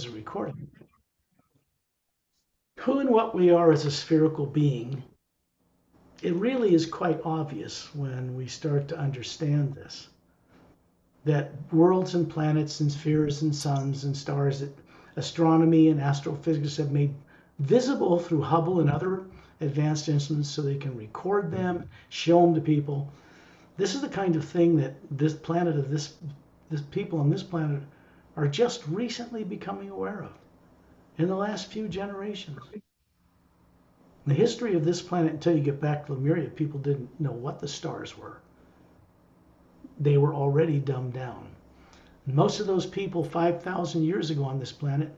a recording. Who and what we are as a spherical being, it really is quite obvious when we start to understand this. That worlds and planets and spheres and suns and stars that astronomy and astrophysics have made visible through Hubble and other advanced instruments so they can record them, show them to people. This is the kind of thing that this planet of this people on this planet are just recently becoming aware of in the last few generations. The history of this planet until you get back to Lemriel, people didn't know what the stars were. They were already dumbed down. Most of those people 5,000 years ago on this planet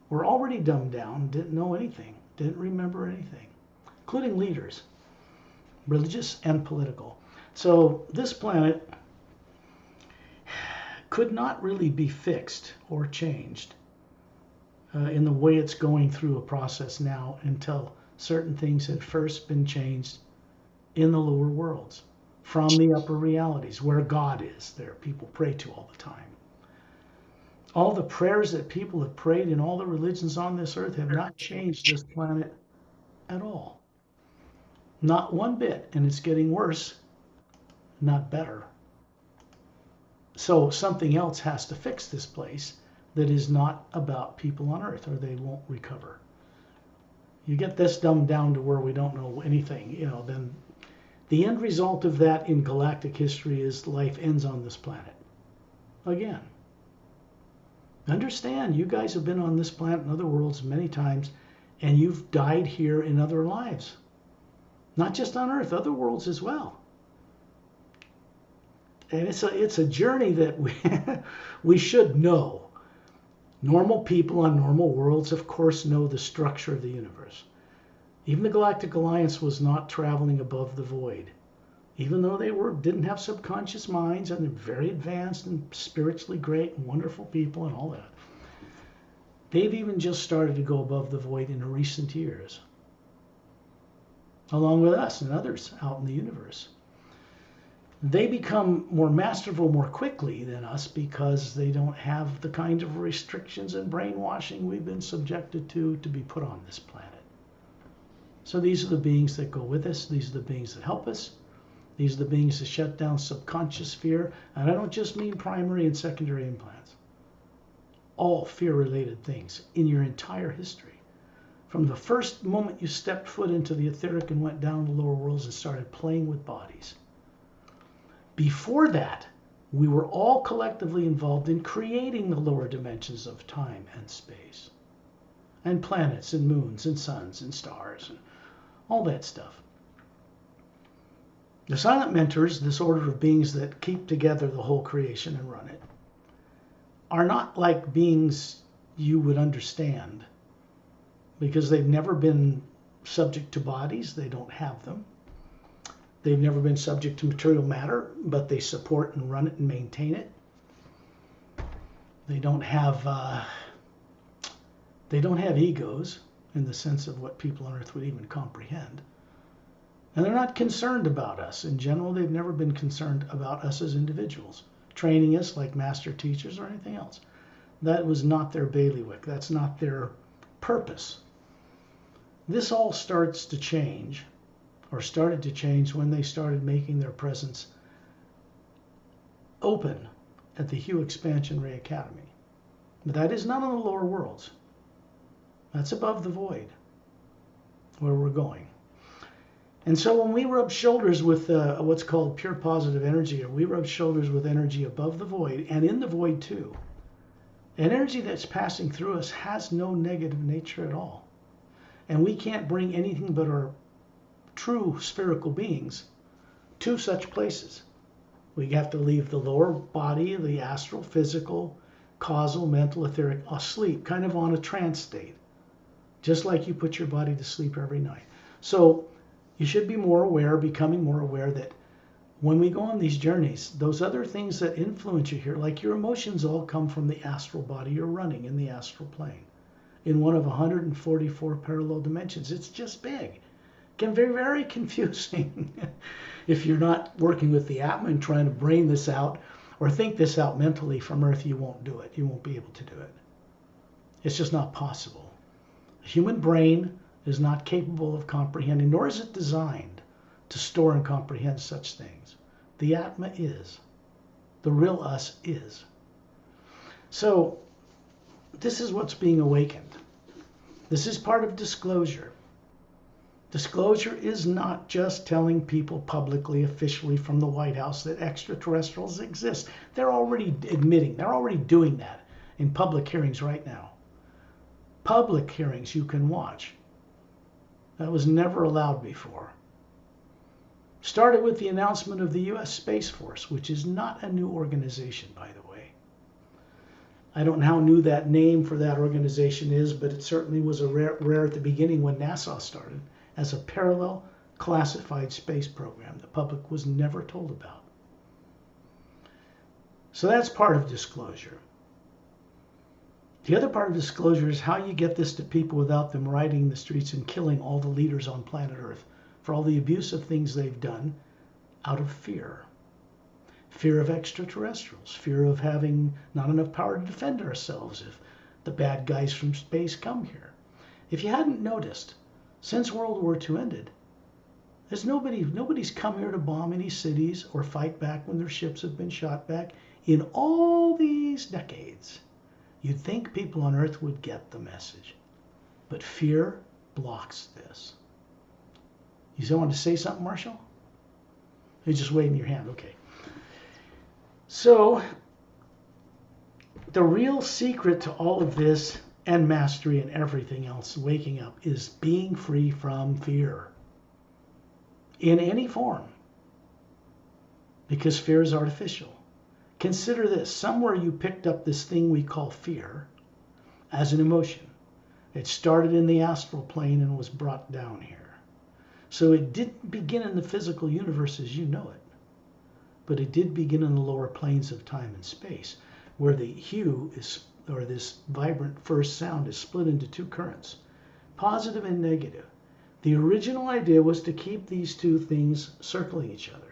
were already dumbed down, didn't know anything, didn't remember anything, including leaders, religious and political. So this planet could not really be fixed or changed in the way it's going through a process now until certain things had first been changed in the lower worlds from the upper realities where God is, there people pray to all the time. All the prayers that people have prayed in all the religions on this earth have not changed this planet at all. Not one bit, and it's getting worse, not better. So something else has to fix this place that is not about people on earth, or they won't recover. You get this dumbed down to where we don't know anything, then the end result of that in galactic history is life ends on this planet. Again. Understand, you guys have been on this planet and other worlds many times, and you've died here in other lives. Not just on Earth, other worlds as well. And it's a journey that we should know. Normal people on normal worlds, of course, know the structure of the universe. Even the Galactic Alliance was not traveling above the void. Even though they didn't have subconscious minds and they're very advanced and spiritually great and wonderful people and all that. They've even just started to go above the void in recent years, along with us and others out in the universe. They become more masterful more quickly than us because they don't have the kind of restrictions and brainwashing we've been subjected to be put on this planet. So these are the beings that go with us. These are the beings that help us. These are the beings that shut down subconscious fear. And I don't just mean primary and secondary implants. All fear-related things in your entire history. From the first moment you stepped foot into the etheric and went down to the lower worlds and started playing with bodies. Before that, we were all collectively involved in creating the lower dimensions of time and space. And planets and moons and suns and stars and all that stuff. The silent mentors, this order of beings that keep together the whole creation and run it, are not like beings you would understand because they've never been subject to bodies. They don't have them. They've never been subject to material matter, but they support and run it and maintain it. They don't have egos in the sense of what people on Earth would even comprehend. And they're not concerned about us. In general, they've never been concerned about us as individuals, training us like master teachers or anything else. That was not their bailiwick. That's not their purpose. This all starts to change, or started to change when they started making their presence open at the Hue Expansion Ray Academy. But that is not on the lower worlds. That's above the void, where we're going. And so when we rub shoulders with what's called pure positive energy, or we rub shoulders with energy above the void and in the void too, an energy that's passing through us has no negative nature at all. And we can't bring anything but our true spherical beings to such places. We have to leave the lower body, the astral, physical, causal, mental, etheric, asleep, kind of on a trance state, just like you put your body to sleep every night. So you should be more aware, becoming more aware that when we go on these journeys, those other things that influence you here, like your emotions, all come from the astral body. You're running in the astral plane in one of 144 parallel dimensions. It's just big. It can be very confusing if you're not working with the Atma and trying to brain this out or think this out mentally from Earth. You won't do it. You won't be able to do it. It's just not possible. The human brain is not capable of comprehending, nor is it designed to store and comprehend such things. The Atma is. The real us is. So this is what's being awakened. This is part of disclosure. Disclosure is not just telling people publicly, officially from the White House that extraterrestrials exist. They're already admitting, they're already doing that in public hearings right now. Public hearings you can watch. That was never allowed before. Started with the announcement of the U.S. Space Force, which is not a new organization, by the way. I don't know how new that name for that organization is, but it certainly was a rare at the beginning when NASA started, as a parallel classified space program the public was never told about. So that's part of disclosure. The other part of disclosure is how you get this to people without them rioting the streets and killing all the leaders on planet Earth for all the abusive things they've done out of fear. Fear of extraterrestrials, fear of having not enough power to defend ourselves if the bad guys from space come here. If you hadn't noticed, since World War II ended, there's nobody's come here to bomb any cities or fight back when their ships have been shot back in all these decades. You'd think people on Earth would get the message. But fear blocks this. You still want to say something, Marshall? You're just waving your hand. Okay. So, the real secret to all of this and mastery and everything else, waking up, is being free from fear. In any form. Because fear is artificial. Consider this. Somewhere you picked up this thing we call fear as an emotion. It started in the astral plane and was brought down here. So it didn't begin in the physical universe as you know it. But it did begin in the lower planes of time and space, where the hue is, or this vibrant first sound, is split into two currents, positive and negative. The original idea was to keep these two things circling each other,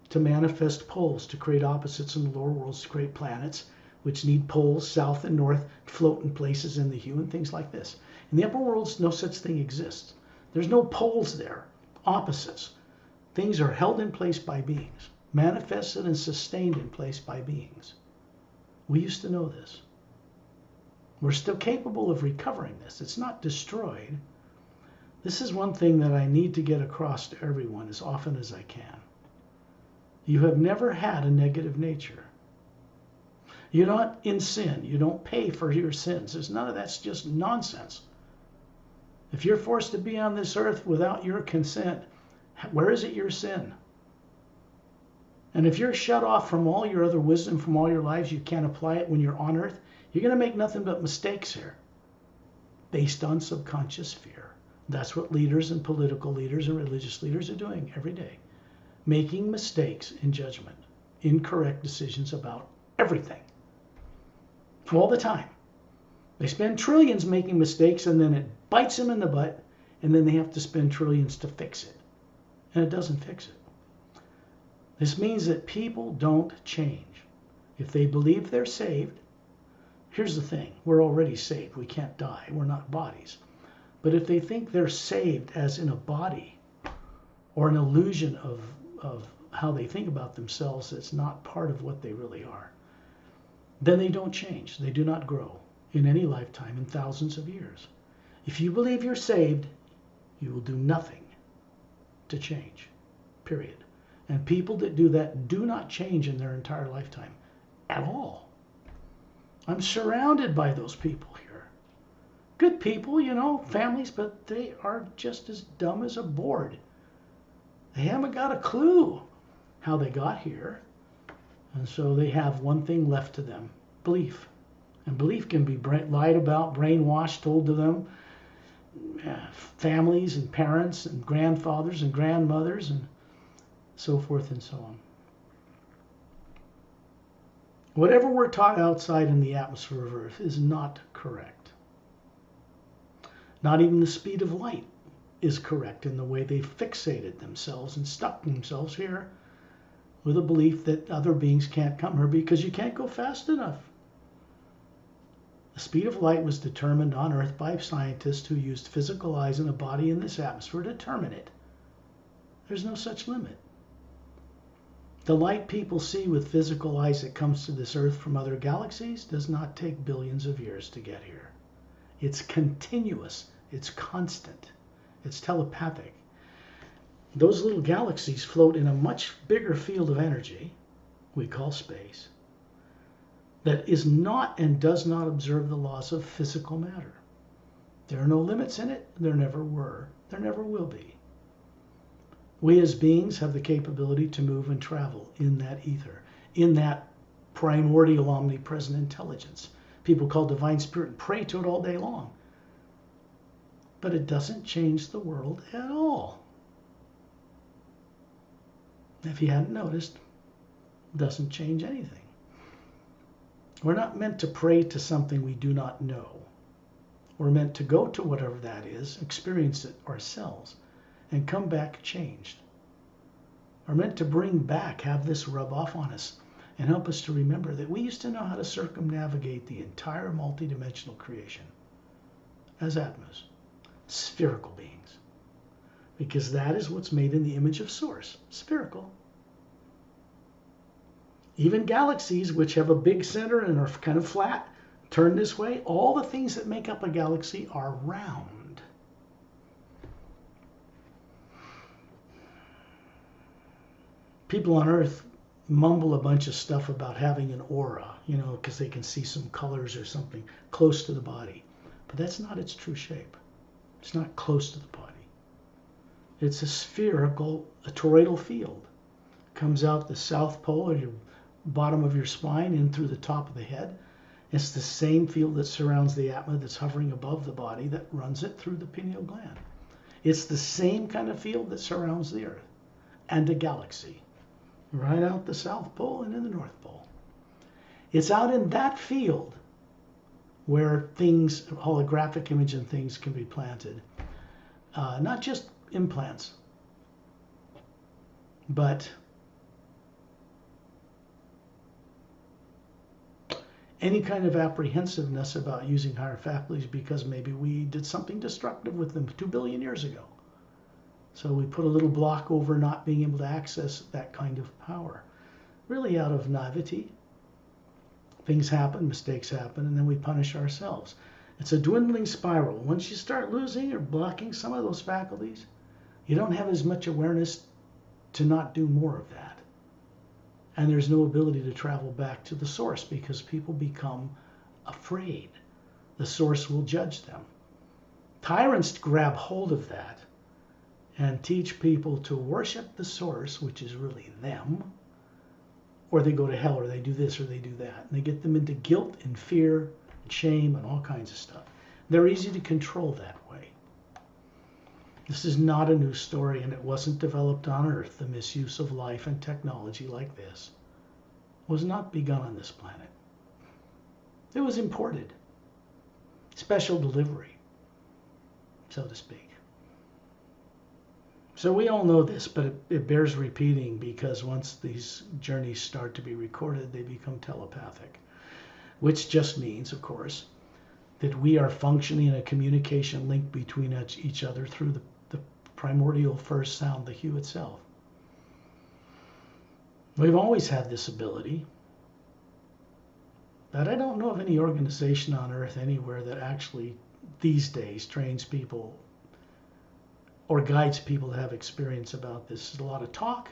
to manifest poles, to create opposites in the lower worlds, to create planets, which need poles, south and north, float in places in the hue and things like this. In the upper worlds, no such thing exists. There's no poles there, opposites. Things are held in place by beings, manifested and sustained in place by beings. We used to know this. We're still capable of recovering this. It's not destroyed. This is one thing that I need to get across to everyone as often as I can. You have never had a negative nature. You're not in sin. You don't pay for your sins. There's none of that's just nonsense. If you're forced to be on this earth without your consent, where is it your sin? And if you're shut off from all your other wisdom from all your lives, you can't apply it when you're on earth, you're going to make nothing but mistakes here based on subconscious fear. That's what leaders and political leaders and religious leaders are doing every day. Making mistakes in judgment, incorrect decisions about everything. All the time. They spend trillions making mistakes and then it bites them in the butt and then they have to spend trillions to fix it. And it doesn't fix it. This means that people don't change. If they believe they're saved, here's the thing, we're already saved. We can't die. We're not bodies. But if they think they're saved as in a body or an illusion of how they think about themselves that's not part of what they really are, then they don't change. They do not grow in any lifetime in thousands of years. If you believe you're saved, you will do nothing to change, period. And people that do that do not change in their entire lifetime at all. I'm surrounded by those people here. Good people, you know, families, but they are just as dumb as a board. They haven't got a clue how they got here. And so they have one thing left to them, belief. And belief can be lied about, brainwashed, told to them. Families and parents and grandfathers and grandmothers and so forth and so on. Whatever we're taught outside in the atmosphere of Earth is not correct. Not even the speed of light is correct in the way they fixated themselves and stuck themselves here with a belief that other beings can't come here because you can't go fast enough. The speed of light was determined on Earth by scientists who used physical eyes and a body in this atmosphere to determine it. There's no such limit. The light people see with physical eyes that comes to this Earth from other galaxies does not take billions of years to get here. It's continuous. It's constant. It's telepathic. Those little galaxies float in a much bigger field of energy, we call space, that is not and does not observe the laws of physical matter. There are no limits in it. There never were. There never will be. We as beings have the capability to move and travel in that ether, in that primordial omnipresent intelligence. People call divine spirit and pray to it all day long. But it doesn't change the world at all. If you hadn't noticed, it doesn't change anything. We're not meant to pray to something we do not know. We're meant to go to whatever that is, experience it ourselves, and come back changed. We're meant to bring back, have this rub off on us, and help us to remember that we used to know how to circumnavigate the entire multidimensional creation as Atmas, spherical beings. Because that is what's made in the image of Source, spherical. Even galaxies, which have a big center and are kind of flat, turn this way, all the things that make up a galaxy are round. People on Earth mumble a bunch of stuff about having an aura, because they can see some colors or something close to the body. But that's not its true shape. It's not close to the body. It's a spherical, a toroidal field. Comes out the south pole or your bottom of your spine in through the top of the head. It's the same field that surrounds the Atma that's hovering above the body that runs it through the pineal gland. It's the same kind of field that surrounds the Earth and a galaxy. Right out the South Pole and in the North Pole. It's out in that field where things, holographic image and things can be planted. Not just implants, but any kind of apprehensiveness about using higher faculties because maybe we did something destructive with them 2 billion years ago. So we put a little block over not being able to access that kind of power. Really out of naivety. Things happen, mistakes happen, and then we punish ourselves. It's a dwindling spiral. Once you start losing or blocking some of those faculties, you don't have as much awareness to not do more of that. And there's no ability to travel back to the source because people become afraid. The source will judge them. Tyrants grab hold of that and teach people to worship the source, which is really them, or they go to hell, or they do this, or they do that. And they get them into guilt and fear and shame and all kinds of stuff. They're easy to control that way. This is not a new story, and it wasn't developed on Earth. The misuse of life and technology like this was not begun on this planet. It was imported. Special delivery, so to speak. So we all know this, but it bears repeating because once these journeys start to be recorded, they become telepathic, which just means, of course, that we are functioning in a communication link between each other through the primordial first sound, the hue itself. We've always had this ability, but I don't know of any organization on Earth anywhere that actually these days trains people or guides people to have experience about this. There's a lot of talk,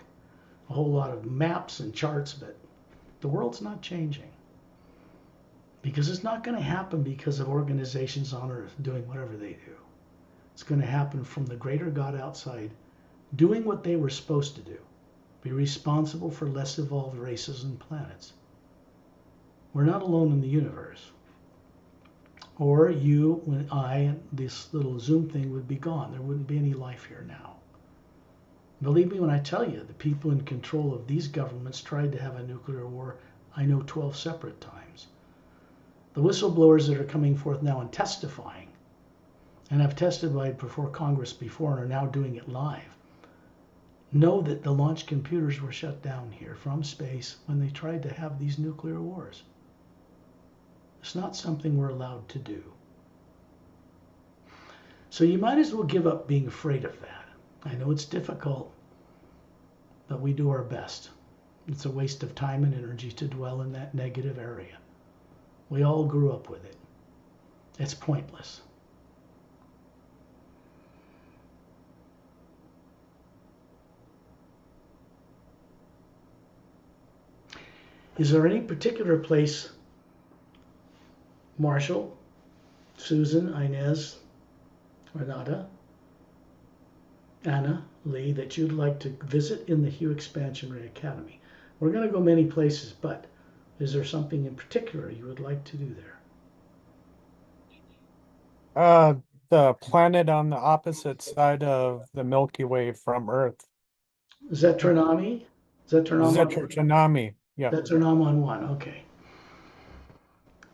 a whole lot of maps and charts, but the world's not changing. Because it's not going to happen because of organizations on Earth doing whatever they do. It's going to happen from the greater God outside doing what they were supposed to do. Be responsible for less evolved races and planets. We're not alone in the universe. Or you, when I, and this little Zoom thing would be gone. There wouldn't be any life here now. Believe me when I tell you, the people in control of these governments tried to have a nuclear war, I know 12 separate times. The whistleblowers that are coming forth now and testifying, and have testified before Congress before and are now doing it live, know that the launch computers were shut down here from space when they tried to have these nuclear wars. It's not something we're allowed to do. So you might as well give up being afraid of that. I know it's difficult, but we do our best. It's a waste of time and energy to dwell in that negative area. We all grew up with it. It's pointless. Is there any particular place, Marshall, Susan, Inez, Renata, Anna, Lee, that you'd like to visit in the Hue Expansion Ray Academy? We're going to go many places, but is there something in particular you would like to do there? The planet on the opposite side of the Milky Way from Earth. Zeontrahnaman? Zeontrahnaman. Yeah. Zeontrahnaman 1, okay.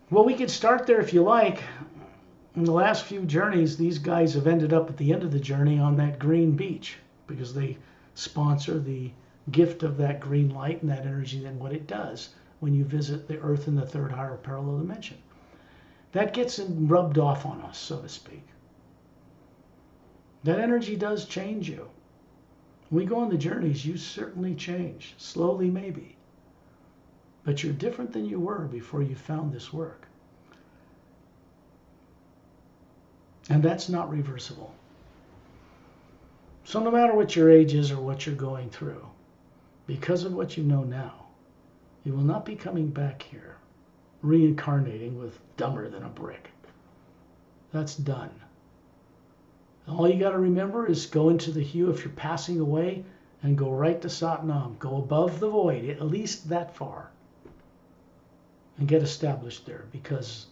Well, we could start there if you like. In the last few journeys, these guys have ended up at the end of the journey on that green beach because they sponsor the gift of that green light and that energy and what it does when you visit the Earth in the third higher parallel dimension. That gets rubbed off on us, so to speak. That energy does change you. When we go on the journeys, you certainly change. Slowly, maybe. But you're different than you were before you found this work. And that's not reversible. So no matter what your age is or what you're going through, because of what you know now, you will not be coming back here, reincarnating with dumber than a brick. That's done. All you got to remember is go into the Hue if you're passing away and go right to Satnam. Go above the void, at least that far, and get established there because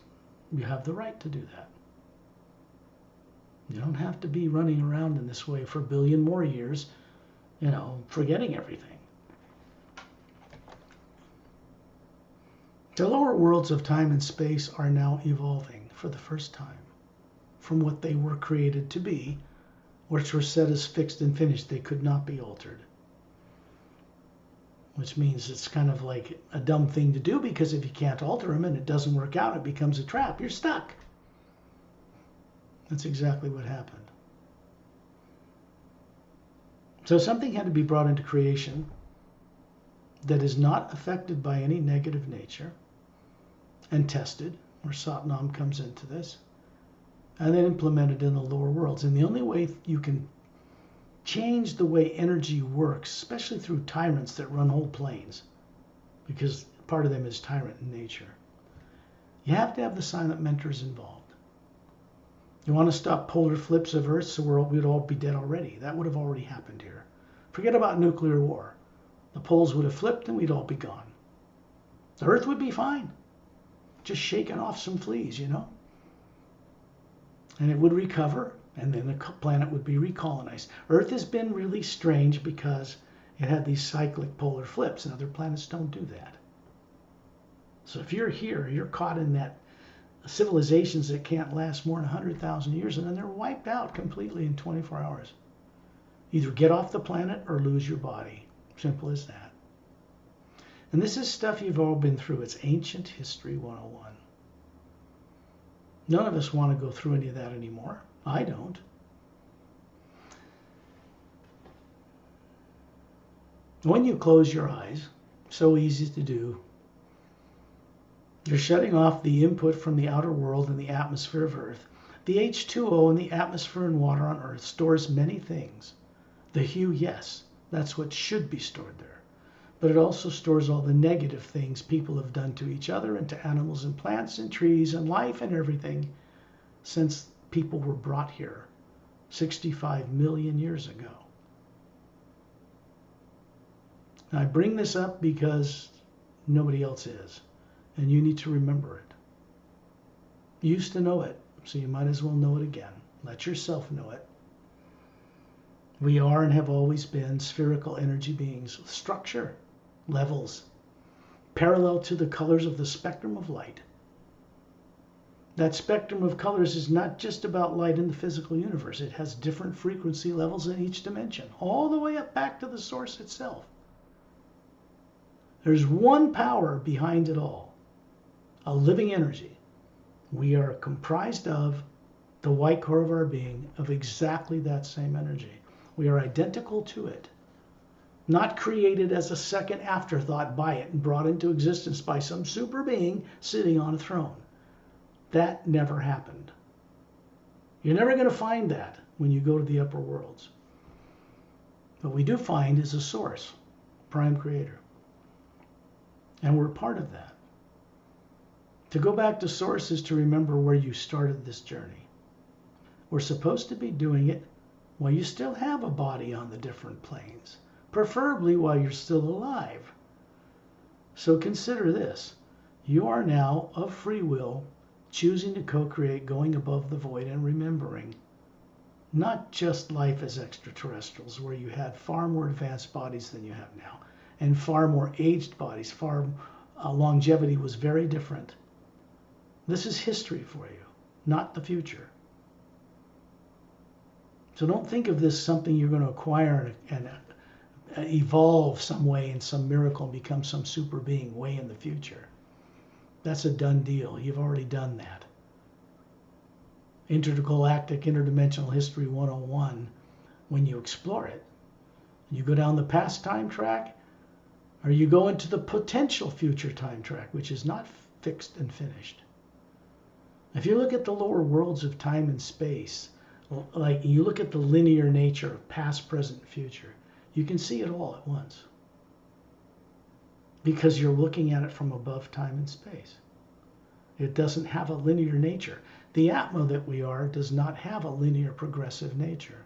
you have the right to do that. You don't have to be running around in this way for a billion more years, forgetting everything. The lower worlds of time and space are now evolving for the first time from what they were created to be, which were set as fixed and finished. They could not be altered. Which means it's kind of like a dumb thing to do because if you can't alter them and it doesn't work out, it becomes a trap. You're stuck. That's exactly what happened. So something had to be brought into creation that is not affected by any negative nature and tested, where Satnam comes into this, and then implemented in the lower worlds. And the only way you can change the way energy works, especially through tyrants that run whole planes, because part of them is tyrant in nature, you have to have the silent mentors involved. You want to stop polar flips of Earth so we'd all be dead already. That would have already happened here. Forget about nuclear war. The poles would have flipped and we'd all be gone. The Earth would be fine. Just shaking off some fleas, And it would recover, and then the planet would be recolonized. Earth has been really strange because it had these cyclic polar flips, and other planets don't do that. So if you're here, you're caught in that civilizations that can't last more than 100,000 years, and then they're wiped out completely in 24 hours. Either get off the planet or lose your body. Simple as that. And this is stuff you've all been through. It's ancient history 101. None of us want to go through any of that anymore. I don't. When you close your eyes, so easy to do, you're shutting off the input from the outer world and the atmosphere of Earth. The H2O in the atmosphere and water on Earth stores many things. The Hue, yes, that's what should be stored there. But it also stores all the negative things people have done to each other and to animals and plants and trees and life and everything since people were brought here 65 million years ago. Now, I bring this up because nobody else is, and you need to remember it. You used to know it, so you might as well know it again. Let yourself know it. We are and have always been spherical energy beings with structure, levels, parallel to the colors of the spectrum of light. That spectrum of colors is not just about light in the physical universe. It has different frequency levels in each dimension, all the way up back to the source itself. There's one power behind it all, a living energy We are comprised of the white core of our being of exactly that same energy. We are identical to it, not created as a second afterthought by it and brought into existence by some super being sitting on a throne. That never happened. You're never going to find that when you go to the upper worlds. What we do find is a source, prime creator. And we're part of that. To go back to source is to remember where you started this journey. We're supposed to be doing it while you still have a body on the different planes, preferably while you're still alive. So consider this. You are now of free will, choosing to co-create, going above the void, and remembering not just life as extraterrestrials, where you had far more advanced bodies than you have now, and far more aged bodies, longevity was very different. This is history for you, not the future. So don't think of this something you're going to acquire and evolve some way in some miracle and become some super being way in the future. That's a done deal. You've already done that. Intergalactic Interdimensional History 101, when you explore it, you go down the past time track, or you go into the potential future time track, which is not fixed and finished. If you look at the lower worlds of time and space, like you look at the linear nature of past, present, and future, you can see it all at once. Because you're looking at it from above time and space. It doesn't have a linear nature. The Atma that we are does not have a linear progressive nature.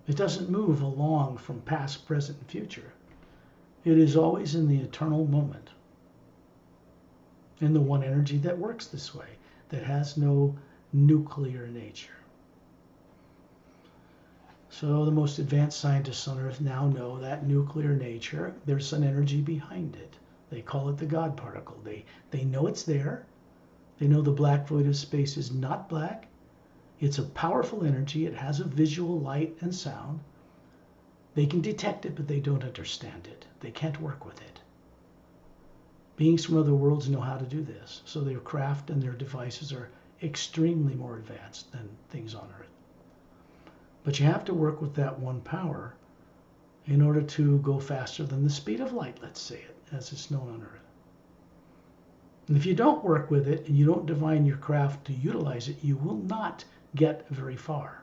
It doesn't move along from past, present, and future. It is always in the eternal moment. In the one energy that works this way, that has no nuclear nature. So the most advanced scientists on Earth now know that nuclear nature, there's an energy behind it. They call it the God particle. They know it's there. They know the black void of space is not black. It's a powerful energy. It has a visual, light, and sound. They can detect it, but they don't understand it. They can't work with it. Beings from other worlds know how to do this. So their craft and their devices are extremely more advanced than things on Earth. But you have to work with that one power in order to go faster than the speed of light, let's say it, as it's known on Earth. And if you don't work with it and you don't divine your craft to utilize it, you will not get very far.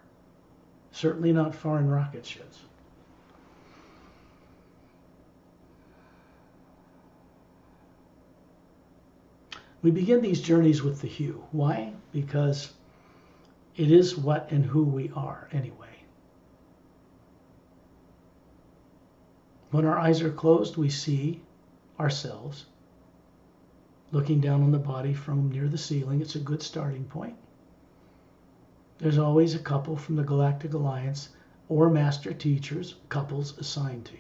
Certainly not far in rocket ships. We begin these journeys with the hue. Why? Because it is what and who we are anyway. When our eyes are closed, we see ourselves looking down on the body from near the ceiling. It's a good starting point. There's always a couple from the Galactic Alliance or Master Teachers, couples assigned to you.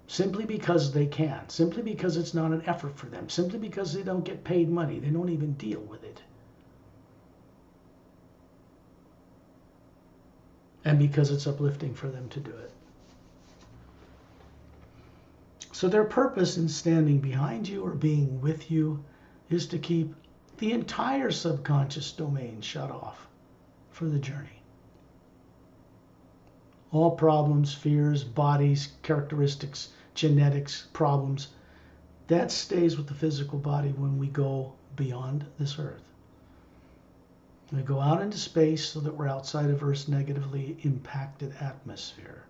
Simply because they can, simply because it's not an effort for them, simply because they don't get paid money, they don't even deal with it. And because it's uplifting for them to do it. So their purpose in standing behind you or being with you is to keep the entire subconscious domain shut off for the journey. All problems, fears, bodies, characteristics, genetics, problems, that stays with the physical body when we go beyond this Earth. We go out into space so that we're outside of Earth's negatively impacted atmosphere.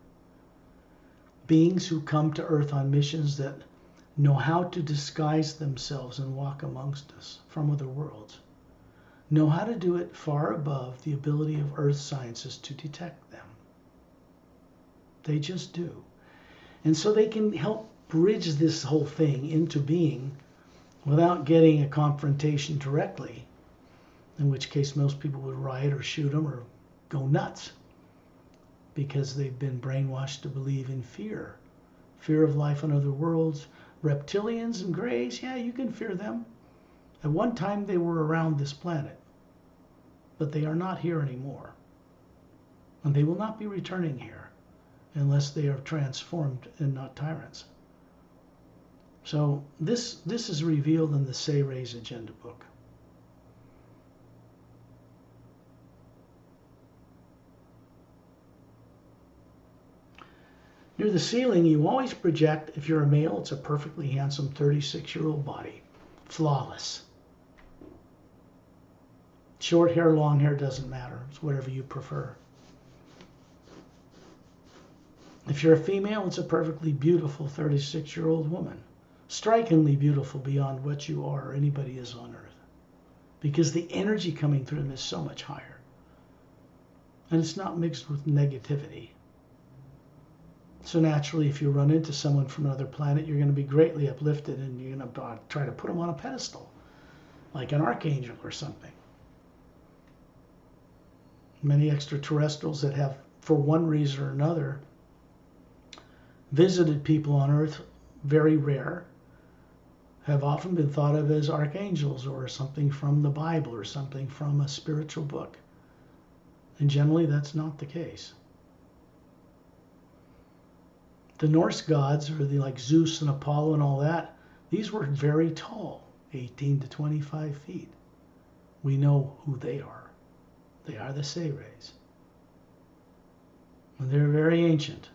Beings who come to Earth on missions that know how to disguise themselves and walk amongst us from other worlds, know how to do it far above the ability of Earth sciences to detect them. They just do. And so they can help bridge this whole thing into being without getting a confrontation directly, in which case most people would riot or shoot them or go nuts because they've been brainwashed to believe in fear. Fear of life on other worlds. Reptilians and greys, yeah, you can fear them. At one time they were around this planet, but they are not here anymore. And they will not be returning here unless they are transformed and not tyrants. So this is revealed in the Say Ray's Agenda book. Near the ceiling, you always project, if you're a male, it's a perfectly handsome 36-year-old body. Flawless. Short hair, long hair, doesn't matter. It's whatever you prefer. If you're a female, it's a perfectly beautiful 36-year-old woman. Strikingly beautiful beyond what you are or anybody is on earth. Because the energy coming through them is so much higher. And it's not mixed with negativity. So naturally, if you run into someone from another planet, you're going to be greatly uplifted and you're going to try to put them on a pedestal, like an archangel or something. Many extraterrestrials that have, for one reason or another, visited people on Earth, very rare, have often been thought of as archangels or something from the Bible or something from a spiritual book. And generally, that's not the case. The Norse gods, or like Zeus and Apollo and all that, these were very tall, 18 to 25 feet. We know who they are. They are the Say Rays. And they're very ancient.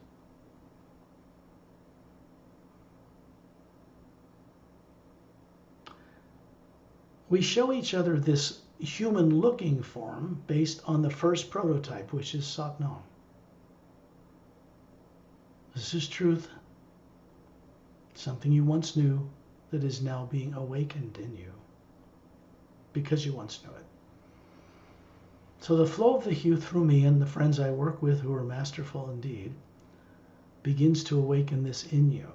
We show each other this human-looking form based on the first prototype, which is Satnam. This is truth, something you once knew that is now being awakened in you because you once knew it. So the flow of the hue through me and the friends I work with who are masterful indeed begins to awaken this in you.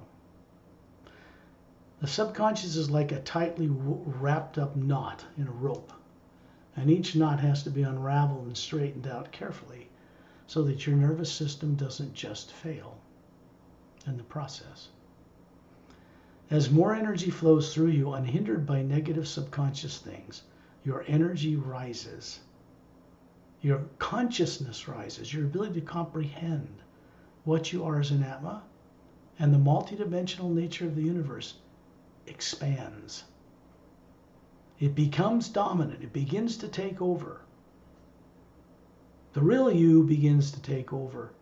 The subconscious is like a tightly wrapped up knot in a rope, and each knot has to be unraveled and straightened out carefully so that your nervous system doesn't just fail in the process. As more energy flows through you unhindered by negative subconscious things, your energy rises. Your consciousness rises. Your ability to comprehend what you are as an Atma and the multidimensional nature of the universe expands. It becomes dominant. It begins to take over. The real you begins to take over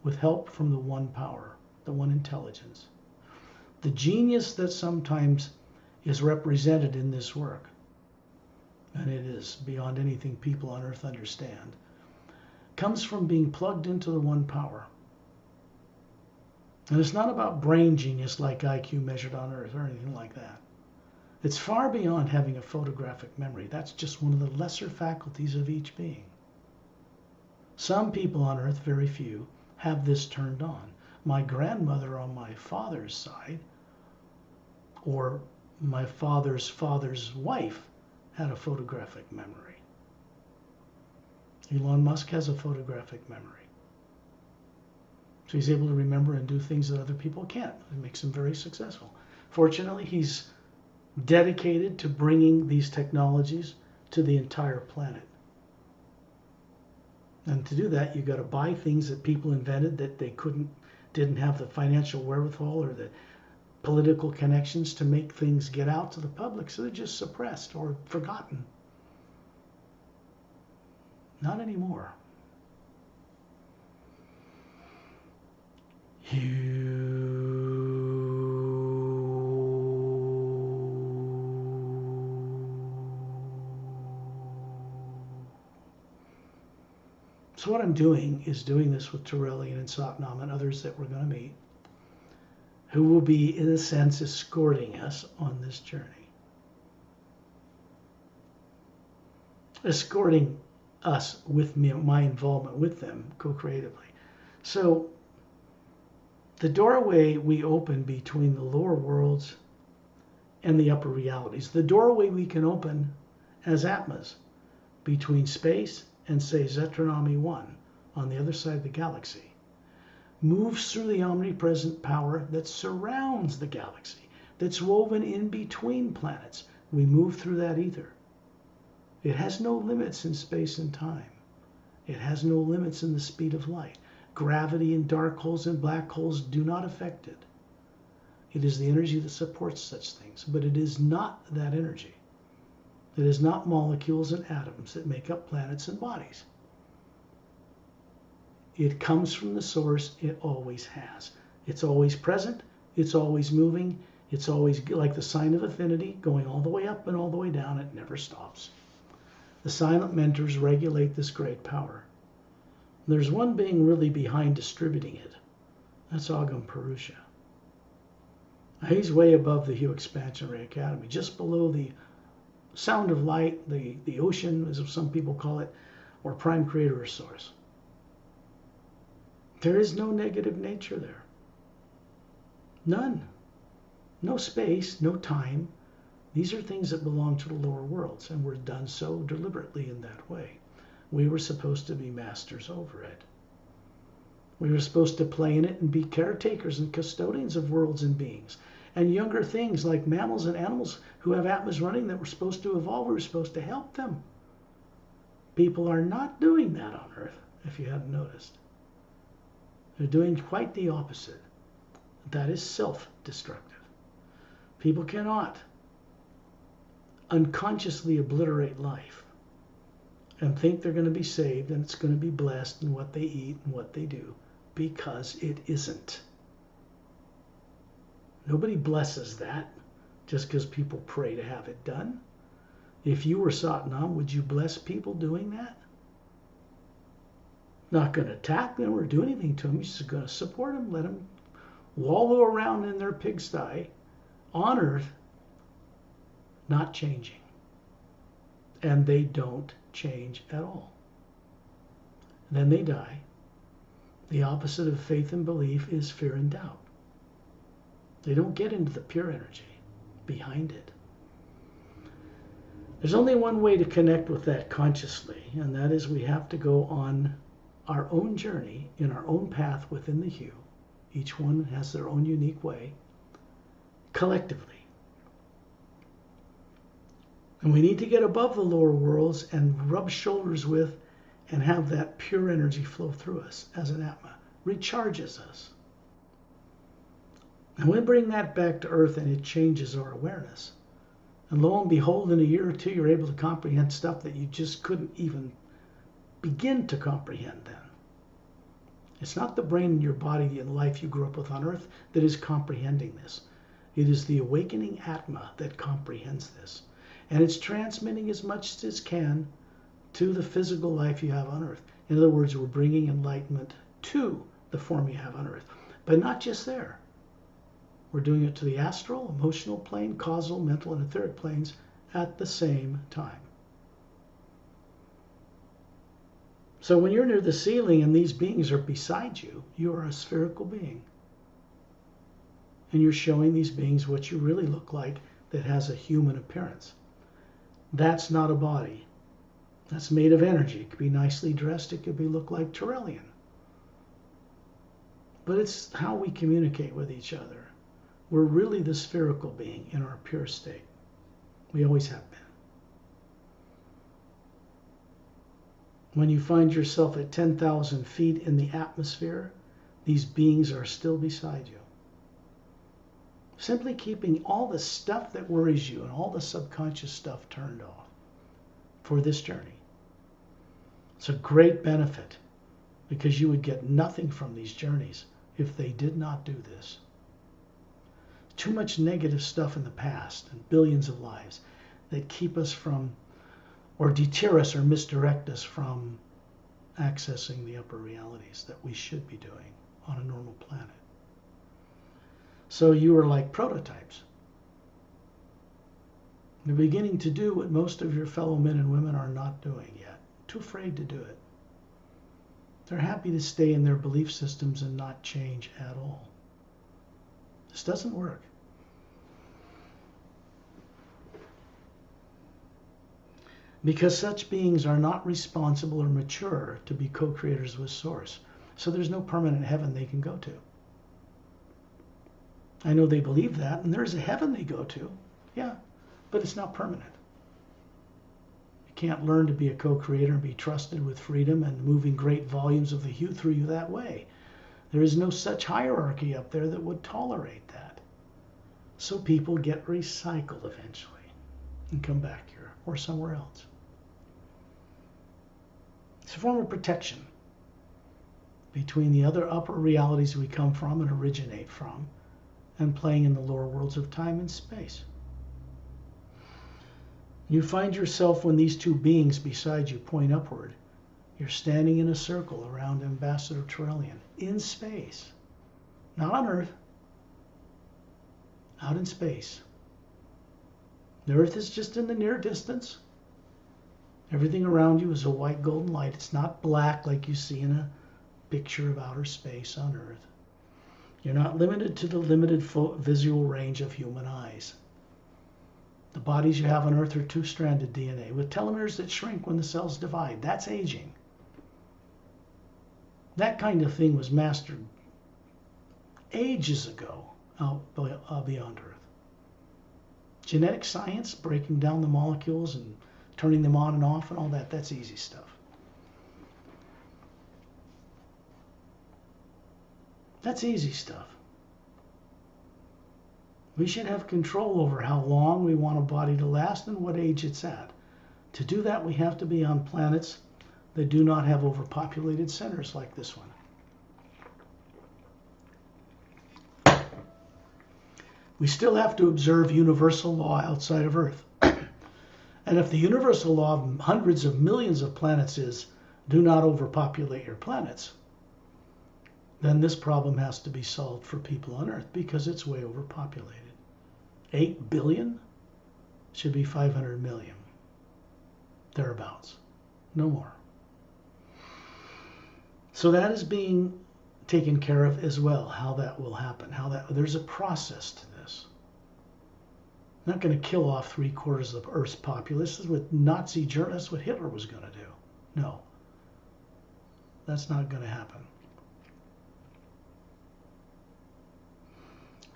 with help from the one power, the one intelligence. The genius that sometimes is represented in this work, and it is beyond anything people on earth understand, comes from being plugged into the one power. And it's not about brain genius like IQ measured on earth or anything like that. It's far beyond having a photographic memory. That's just one of the lesser faculties of each being. Some people on earth, very few, have this turned on. My grandmother on my father's side, or my father's father's wife, had a photographic memory. Elon Musk has a photographic memory. So he's able to remember and do things that other people can't. It makes him very successful. Fortunately, he's dedicated to bringing these technologies to the entire planet. And to do that, you've got to buy things that people invented that they didn't have the financial wherewithal or the political connections to make things get out to the public, so they're just suppressed or forgotten. Not anymore. So what I'm doing is doing this with Torellian and Satnam and others that we're going to meet, who will be, in a sense, escorting us on this journey. Escorting us with me, my involvement with them co-creatively. So the doorway we open between the lower worlds and the upper realities, the doorway we can open as Atmas between space and, say, Zeontrahnaman 1 on the other side of the galaxy, moves through the omnipresent power that surrounds the galaxy, that's woven in between planets. We move through that ether. It has no limits in space and time. It has no limits in the speed of light. Gravity and dark holes and black holes do not affect it. It is the energy that supports such things, but it is not that energy. It is not molecules and atoms that make up planets and bodies. It comes from the source. It always has. It's always present. It's always moving. It's always like the sign of affinity, going all the way up and all the way down. It never stops. The silent mentors regulate this great power. There's one being really behind distributing it. That's Agam Purusha. He's way above the Hue Expansion Ray Academy, just below the sound of light, the ocean, as some people call it, or prime creator or source. There is no negative nature there. None. No space, no time. These are things that belong to the lower worlds, and were done so deliberately in that way. We were supposed to be masters over it. We were supposed to play in it and be caretakers and custodians of worlds and beings. And younger things like mammals and animals who have Atmas running that were supposed to evolve, we were supposed to help them. People are not doing that on Earth, if you hadn't noticed. They're doing quite the opposite. That is self-destructive. People cannot unconsciously obliterate life and think they're going to be saved and it's going to be blessed in what they eat and what they do, because it isn't. Nobody blesses that just because people pray to have it done. If you were Satnam, would you bless people doing that? Not going to attack them or do anything to them. You're just going to support them, let them wallow around in their pigsty on Earth, not changing. And they don't change at all. Then they die. The opposite of faith and belief is fear and doubt. They don't get into the pure energy behind it. There's only one way to connect with that consciously, and that is we have to go on our own journey in our own path within the hue. Each one has their own unique way, collectively. And we need to get above the lower worlds and rub shoulders with and have that pure energy flow through us as an Atma. Recharges us. And we bring that back to Earth and it changes our awareness. And lo and behold, in a year or two, you're able to comprehend stuff that you just couldn't even begin to comprehend then. It's not the brain in your body and life you grew up with on Earth that is comprehending this. It is the awakening Atma that comprehends this. And it's transmitting as much as it can to the physical life you have on Earth. In other words, we're bringing enlightenment to the form you have on Earth. But not just there. We're doing it to the astral, emotional plane, causal, mental, and etheric planes at the same time. So when you're near the ceiling and these beings are beside you, you are a spherical being. And you're showing these beings what you really look like that has a human appearance. That's not a body. That's made of energy. It could be nicely dressed. It could look like Torellian. But it's how we communicate with each other. We're really the spherical being in our pure state. We always have been. When you find yourself at 10,000 feet in the atmosphere, these beings are still beside you. Simply keeping all the stuff that worries you and all the subconscious stuff turned off for this journey. It's a great benefit because you would get nothing from these journeys if they did not do this. Too much negative stuff in the past and billions of lives that keep us from, or deter us or misdirect us from accessing the upper realities that we should be doing on a normal planet. So you are like prototypes. You're beginning to do what most of your fellow men and women are not doing yet. Too afraid to do it. They're happy to stay in their belief systems and not change at all. This doesn't work. Because such beings are not responsible or mature to be co-creators with Source. So there's no permanent heaven they can go to. I know they believe that, and there's a heaven they go to. Yeah, but it's not permanent. You can't learn to be a co-creator and be trusted with freedom and moving great volumes of the hue through you that way. There is no such hierarchy up there that would tolerate that. so people get recycled eventually and come back here or somewhere else. It's a form of protection between the other upper realities we come from and originate from and playing in the lower worlds of time and space. You find yourself when these two beings beside you point upward. You're standing in a circle around Ambassador Torellian in space, not on Earth, out in space. The Earth is just in the near distance. Everything around you is a white golden light. It's not black like you see in a picture of outer space on Earth. You're not limited to the limited visual range of human eyes. The bodies you have on Earth are two-stranded DNA with telomeres that shrink when the cells divide. That's aging. That kind of thing was mastered ages ago out beyond Earth. Genetic science, breaking down the molecules and turning them on and off and all that, that's easy stuff. That's easy stuff. We should have control over how long we want a body to last and what age it's at. To do that, we have to be on planets that do not have overpopulated centers like this one. We still have to observe universal law outside of Earth. And if the universal law of hundreds of millions of planets is, do not overpopulate your planets, then this problem has to be solved for people on Earth because it's way overpopulated. 8 billion should be 500 million. Thereabouts. No more. So that is being taken care of as well, how that will happen. There's a process to this. I'm not going to kill off 3/4 of Earth's populace. This is what Nazi Germany, that's what Hitler was going to do. No. That's not going to happen.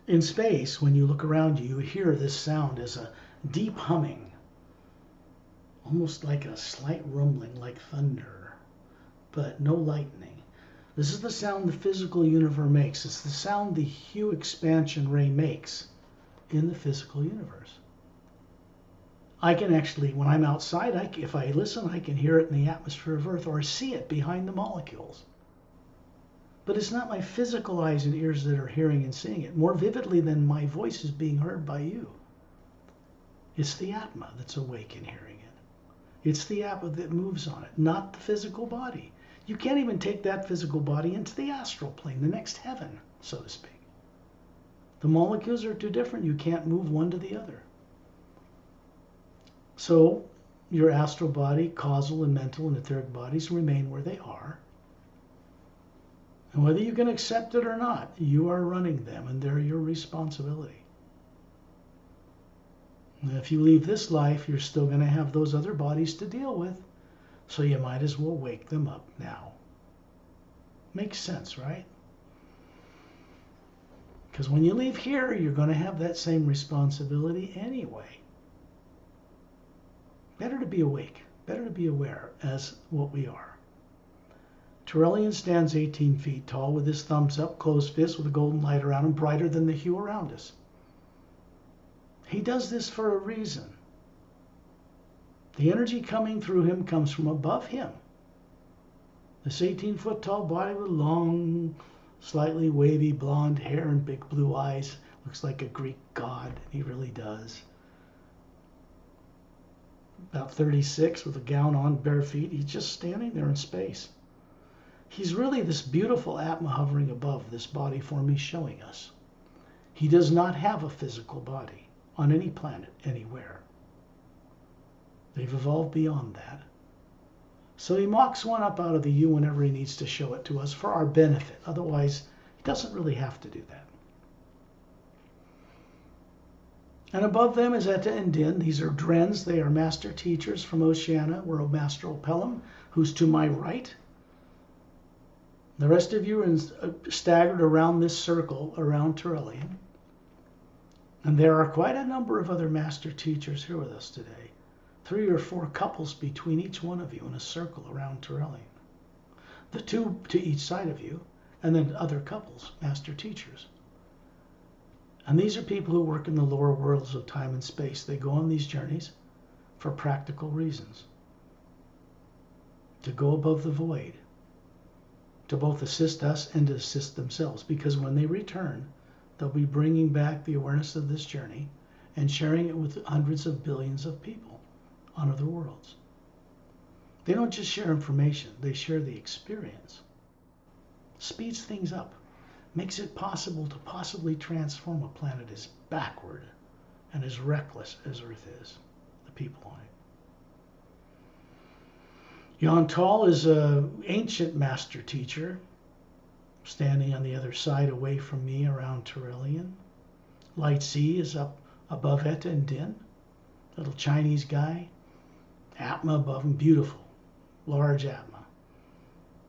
In space, when you look around you, you hear this sound as a deep humming, almost like a slight rumbling like thunder, but no lightning. This is the sound the physical universe makes. It's the sound the Hugh expansion ray makes in the physical universe. I can actually, when I'm outside, if I listen, I can hear it in the atmosphere of Earth or see it behind the molecules. But it's not my physical eyes and ears that are hearing and seeing it more vividly than my voice is being heard by you. It's the Atma that's awake and hearing it. It's the Atma that moves on it, not the physical body. You can't even take that physical body into the astral plane, the next heaven, so to speak. The molecules are too different. You can't move one to the other. So your astral body, causal and mental and etheric bodies remain where they are. And whether you can accept it or not, you are running them and they're your responsibility. And if you leave this life, you're still going to have those other bodies to deal with. So you might as well wake them up now. Makes sense, right? Because when you leave here, you're going to have that same responsibility anyway. Better to be awake, better to be aware as what we are. Torellian stands 18 feet tall with his thumbs up, closed fist with a golden light around him, brighter than the hue around us. He does this for a reason. The energy coming through him comes from above him. This 18-foot tall body with long, slightly wavy blonde hair and big blue eyes. Looks like a Greek god. He really does. About 36 with a gown on, bare feet. He's just standing there in space. He's really this beautiful Atma hovering above this body form he's showing us. He does not have a physical body on any planet, anywhere. They've evolved beyond that. So he mocks one up out of the U whenever he needs to show it to us for our benefit. Otherwise, he doesn't really have to do that. And above them is Etta and Din. These are Drens. They are master teachers from Oceania. We're Master Opelum, who's to my right. The rest of you are staggered around this circle around Torellian. And there are quite a number of other master teachers here with us today. 3 or 4 couples between each one of you in a circle around Torellian. The 2 to each side of you, and then other couples, master teachers. And these are people who work in the lower worlds of time and space. They go on these journeys for practical reasons. To go above the void. To both assist us and to assist themselves. Because when they return, they'll be bringing back the awareness of this journey and sharing it with hundreds of billions of people on other worlds. They don't just share information, they share the experience. Speeds things up, makes it possible to possibly transform a planet as backward and as reckless as Earth is, the people on it. Zeontrahnaman is an ancient master teacher, standing on the other side away from me around Torellian. Light C is up above Etta and Din, little Chinese guy. Atma above him, beautiful, large Atma.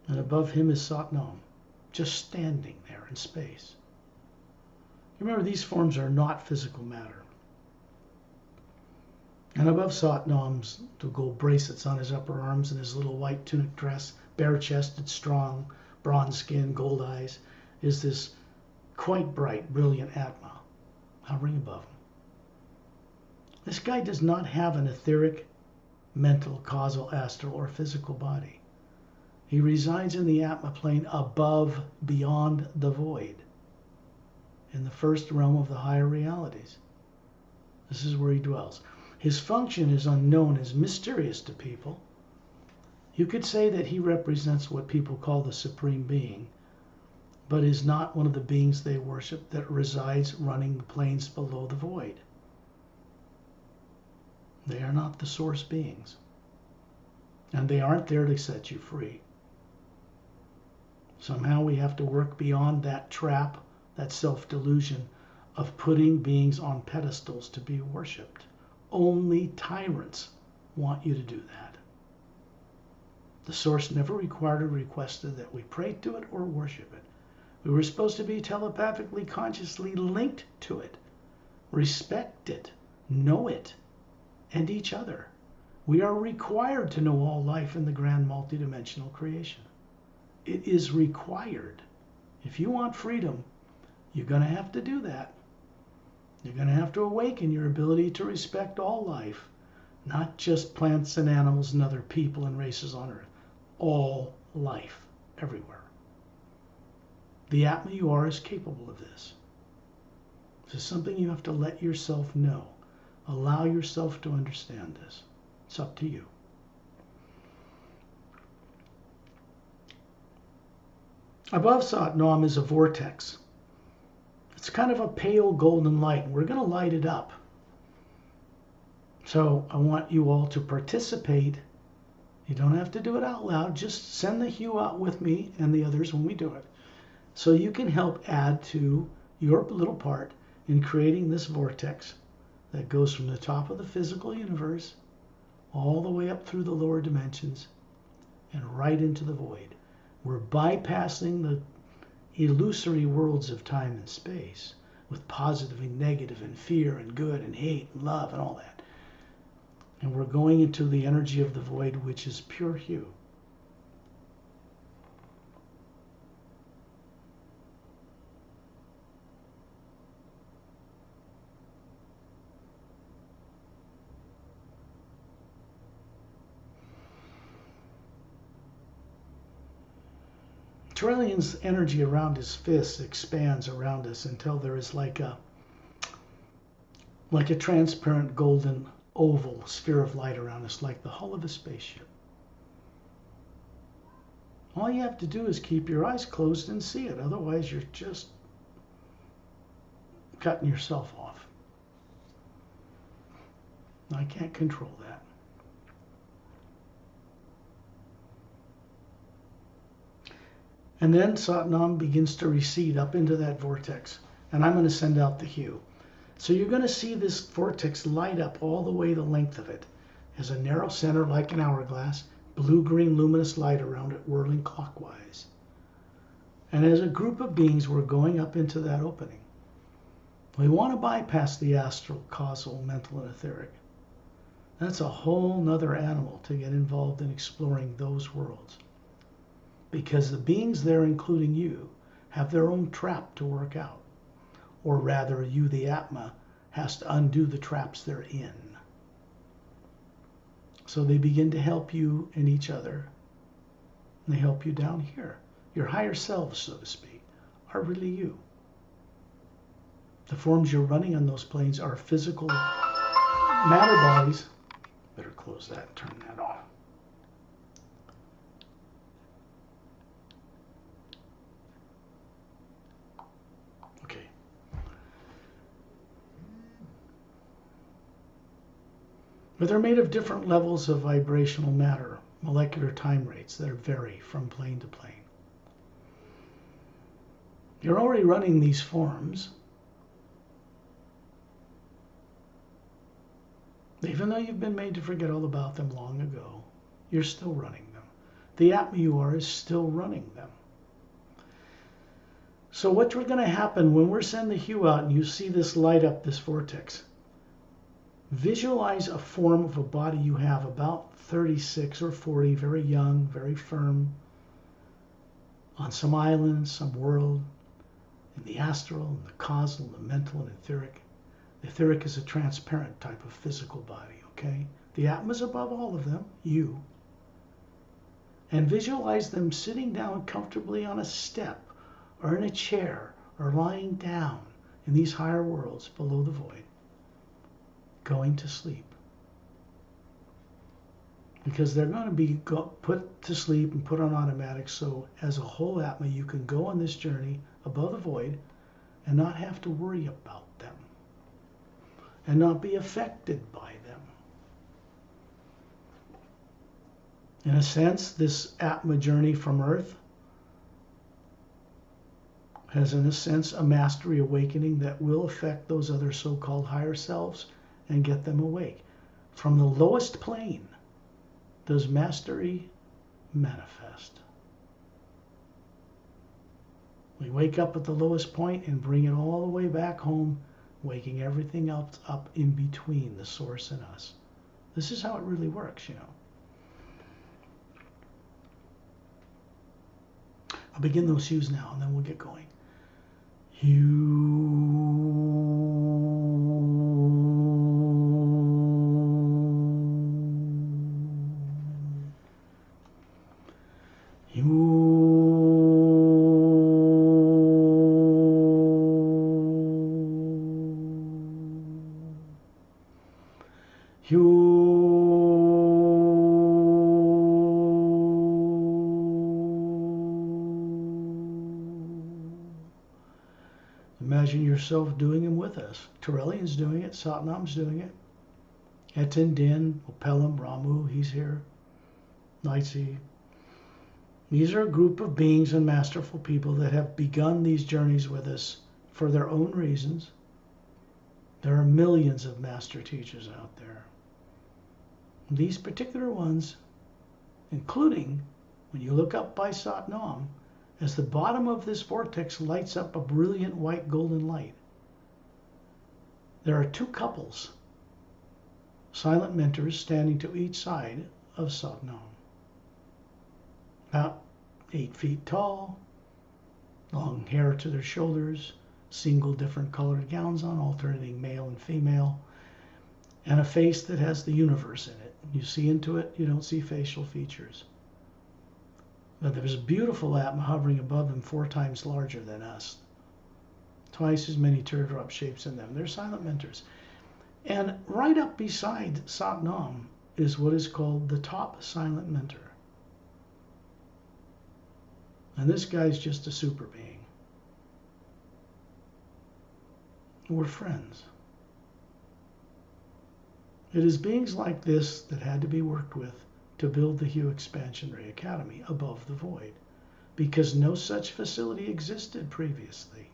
And above him is Zeontrahnaman, just standing there in space. Remember, these forms are not physical matter. And above Zeontrahnaman's the gold bracelets on his upper arms and his little white tunic dress, bare-chested, strong, bronze skin, gold eyes, is this quite bright, brilliant Atma hovering above him. This guy does not have an etheric, mental, causal, astral, or physical body. He resides in the Atma plane above, beyond the void, in the first realm of the higher realities. This is where he dwells. His function is unknown, is mysterious to people. You could say that he represents what people call the Supreme Being, but is not one of the beings they worship that resides running the planes below the void. They are not the source beings. And they aren't there to set you free. Somehow we have to work beyond that trap, that self-delusion of putting beings on pedestals to be worshipped. Only tyrants want you to do that. The source never required or requested that we pray to it or worship it. We were supposed to be telepathically, consciously linked to it, respect it, know it, and each other. We are required to know all life in the grand multidimensional creation. It is required. If you want freedom, you're going to have to do that. You're going to have to awaken your ability to respect all life, not just plants and animals and other people and races on Earth. All life, everywhere. The Atma you are is capable of this. This is something you have to let yourself know. Allow yourself to understand this. It's up to you. Above Zeontrahnaman is a vortex. It's kind of a pale golden light. We're going to light it up. So I want you all to participate. You don't have to do it out loud. Just send the hue out with me and the others when we do it. So you can help add to your little part in creating this vortex that goes from the top of the physical universe all the way up through the lower dimensions and right into the void. We're bypassing the illusory worlds of time and space with positive and negative and fear and good and hate and love and all that. And we're going into the energy of the void, which is pure hue. Torellian's energy around his fists expands around us until there is like a transparent golden oval sphere of light around us, like the hull of a spaceship. All you have to do is keep your eyes closed and see it. Otherwise, you're just cutting yourself off. I can't control that. And then Zeontrahnaman begins to recede up into that vortex. And I'm going to send out the hue. So you're going to see this vortex light up all the way the length of it. There's a narrow center like an hourglass, blue-green luminous light around it whirling clockwise. And as a group of beings, we're going up into that opening. We want to bypass the astral, causal, mental, and etheric. That's a whole nother animal to get involved in exploring those worlds. Because the beings there, including you, have their own trap to work out. or rather you, the Atma, has to undo the traps they're in. So they begin to help you and each other. And they help you down here. Your higher selves, so to speak, are really you. The forms you're running on those planes are physical matter bodies. Better close that and turn that off. Okay. But they're made of different levels of vibrational matter, molecular time rates that vary from plane to plane. You're already running these forms. Even though you've been made to forget all about them long ago, you're still running them. The Atma you are is still running them. So what's going to happen when we're sending the hue out and you see this light up, this vortex? Visualize a form of a body you have about 36 or 40, very young, very firm, on some island, some world, in the astral, in the causal, the mental, and etheric. The etheric is a transparent type of physical body, okay? The Atma is above all of them, you. And visualize them sitting down comfortably on a step or in a chair or lying down in these higher worlds below the void, going to sleep. Because they're going to be put to sleep and put on automatic, so as a whole Atma you can go on this journey above the void and not have to worry about them and not be affected by them. In a sense, this Atma journey from Earth has, in a sense, a mastery awakening that will affect those other so-called higher selves and get them awake. From the lowest plane does mastery manifest. We wake up at the lowest point and bring it all the way back home, waking everything else up in between the source and us. This is how it really works, you know. I'll begin those hues now, and then we'll get going. Imagine yourself doing them with us. Torellian's doing it. Satnam's doing it. Etin, Din, Pelham, Ramu, he's here. Nightsea. These are a group of beings and masterful people that have begun these journeys with us for their own reasons. There are millions of master teachers out there. These particular ones, including when you look up by Satnam, as the bottom of this vortex lights up a brilliant white golden light, there are two couples, silent mentors, standing to each side of Satnam. About 8 feet tall, long hair to their shoulders, single different colored gowns on, alternating male and female, and a face that has the universe in it. You see into it, you don't see facial features. But there's a beautiful Atma hovering above them, 4 times larger than us. Twice as many teardrop shapes in them. They're silent mentors. And right up beside Satnam is what is called the top silent mentor. And this guy's just a super being. We're friends. It is beings like this that had to be worked with to build the Hue Expansion Ray Academy above the void, because no such facility existed previously.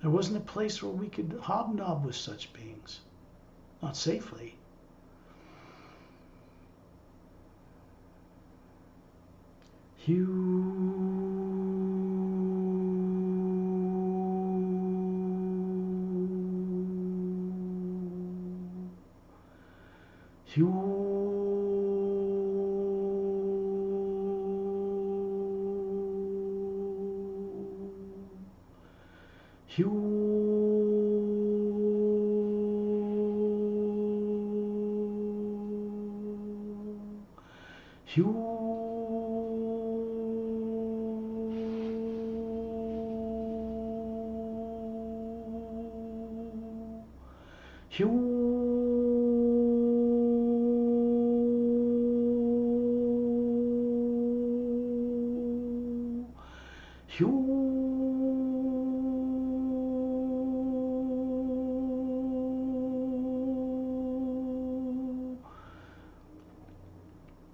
There wasn't a place where we could hobnob with such beings, not safely. Hue. Hue. Hue.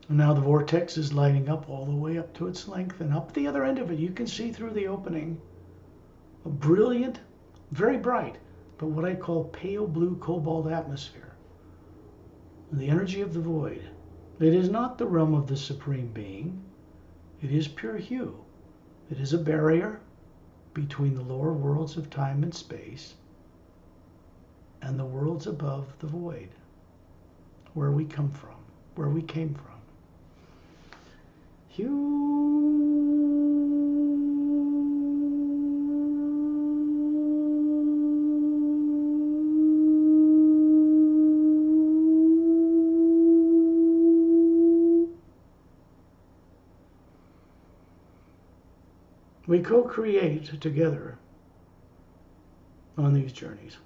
And now the vortex is lighting up all the way up to its length, and up the other end of it you can see through the opening a brilliant, very bright, but what I call pale blue cobalt atmosphere. And the energy of the void. It is not the realm of the Supreme Being. It is pure hue. It is a barrier between the lower worlds of time and space and the worlds above the void, where we come from, where we came from. We co-create together on these journeys.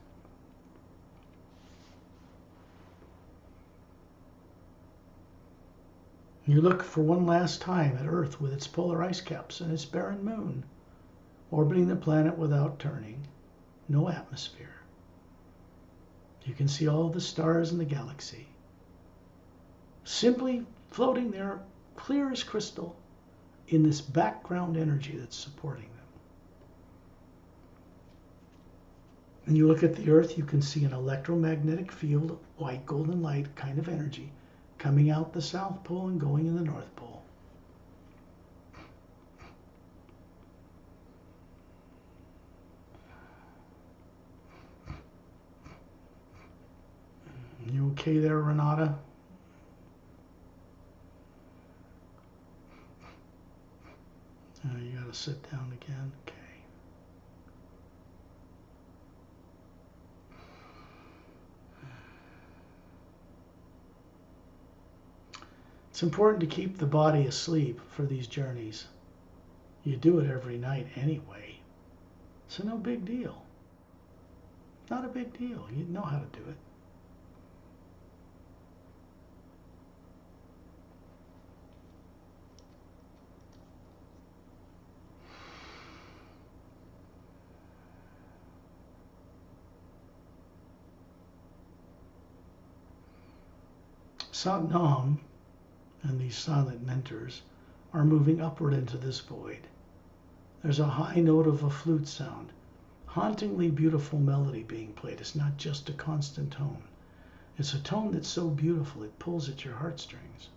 You look for one last time at Earth with its polar ice caps and its barren moon, orbiting the planet without turning, no atmosphere. You can see all the stars in the galaxy, simply floating there, clear as crystal, in this background energy that's supporting them. And you look at the Earth, you can see an electromagnetic field, white golden light kind of energy, coming out the South Pole and going in the North Pole. You okay there, Renata? You gotta sit down again. Okay. It's important to keep the body asleep for these journeys. You do it every night anyway, so no big deal. Not a big deal. You know how to do it. Satnam and these silent mentors are moving upward into this void. There's a high note of a flute sound, hauntingly beautiful melody being played. It's not just a constant tone. It's a tone that's so beautiful it pulls at your heartstrings.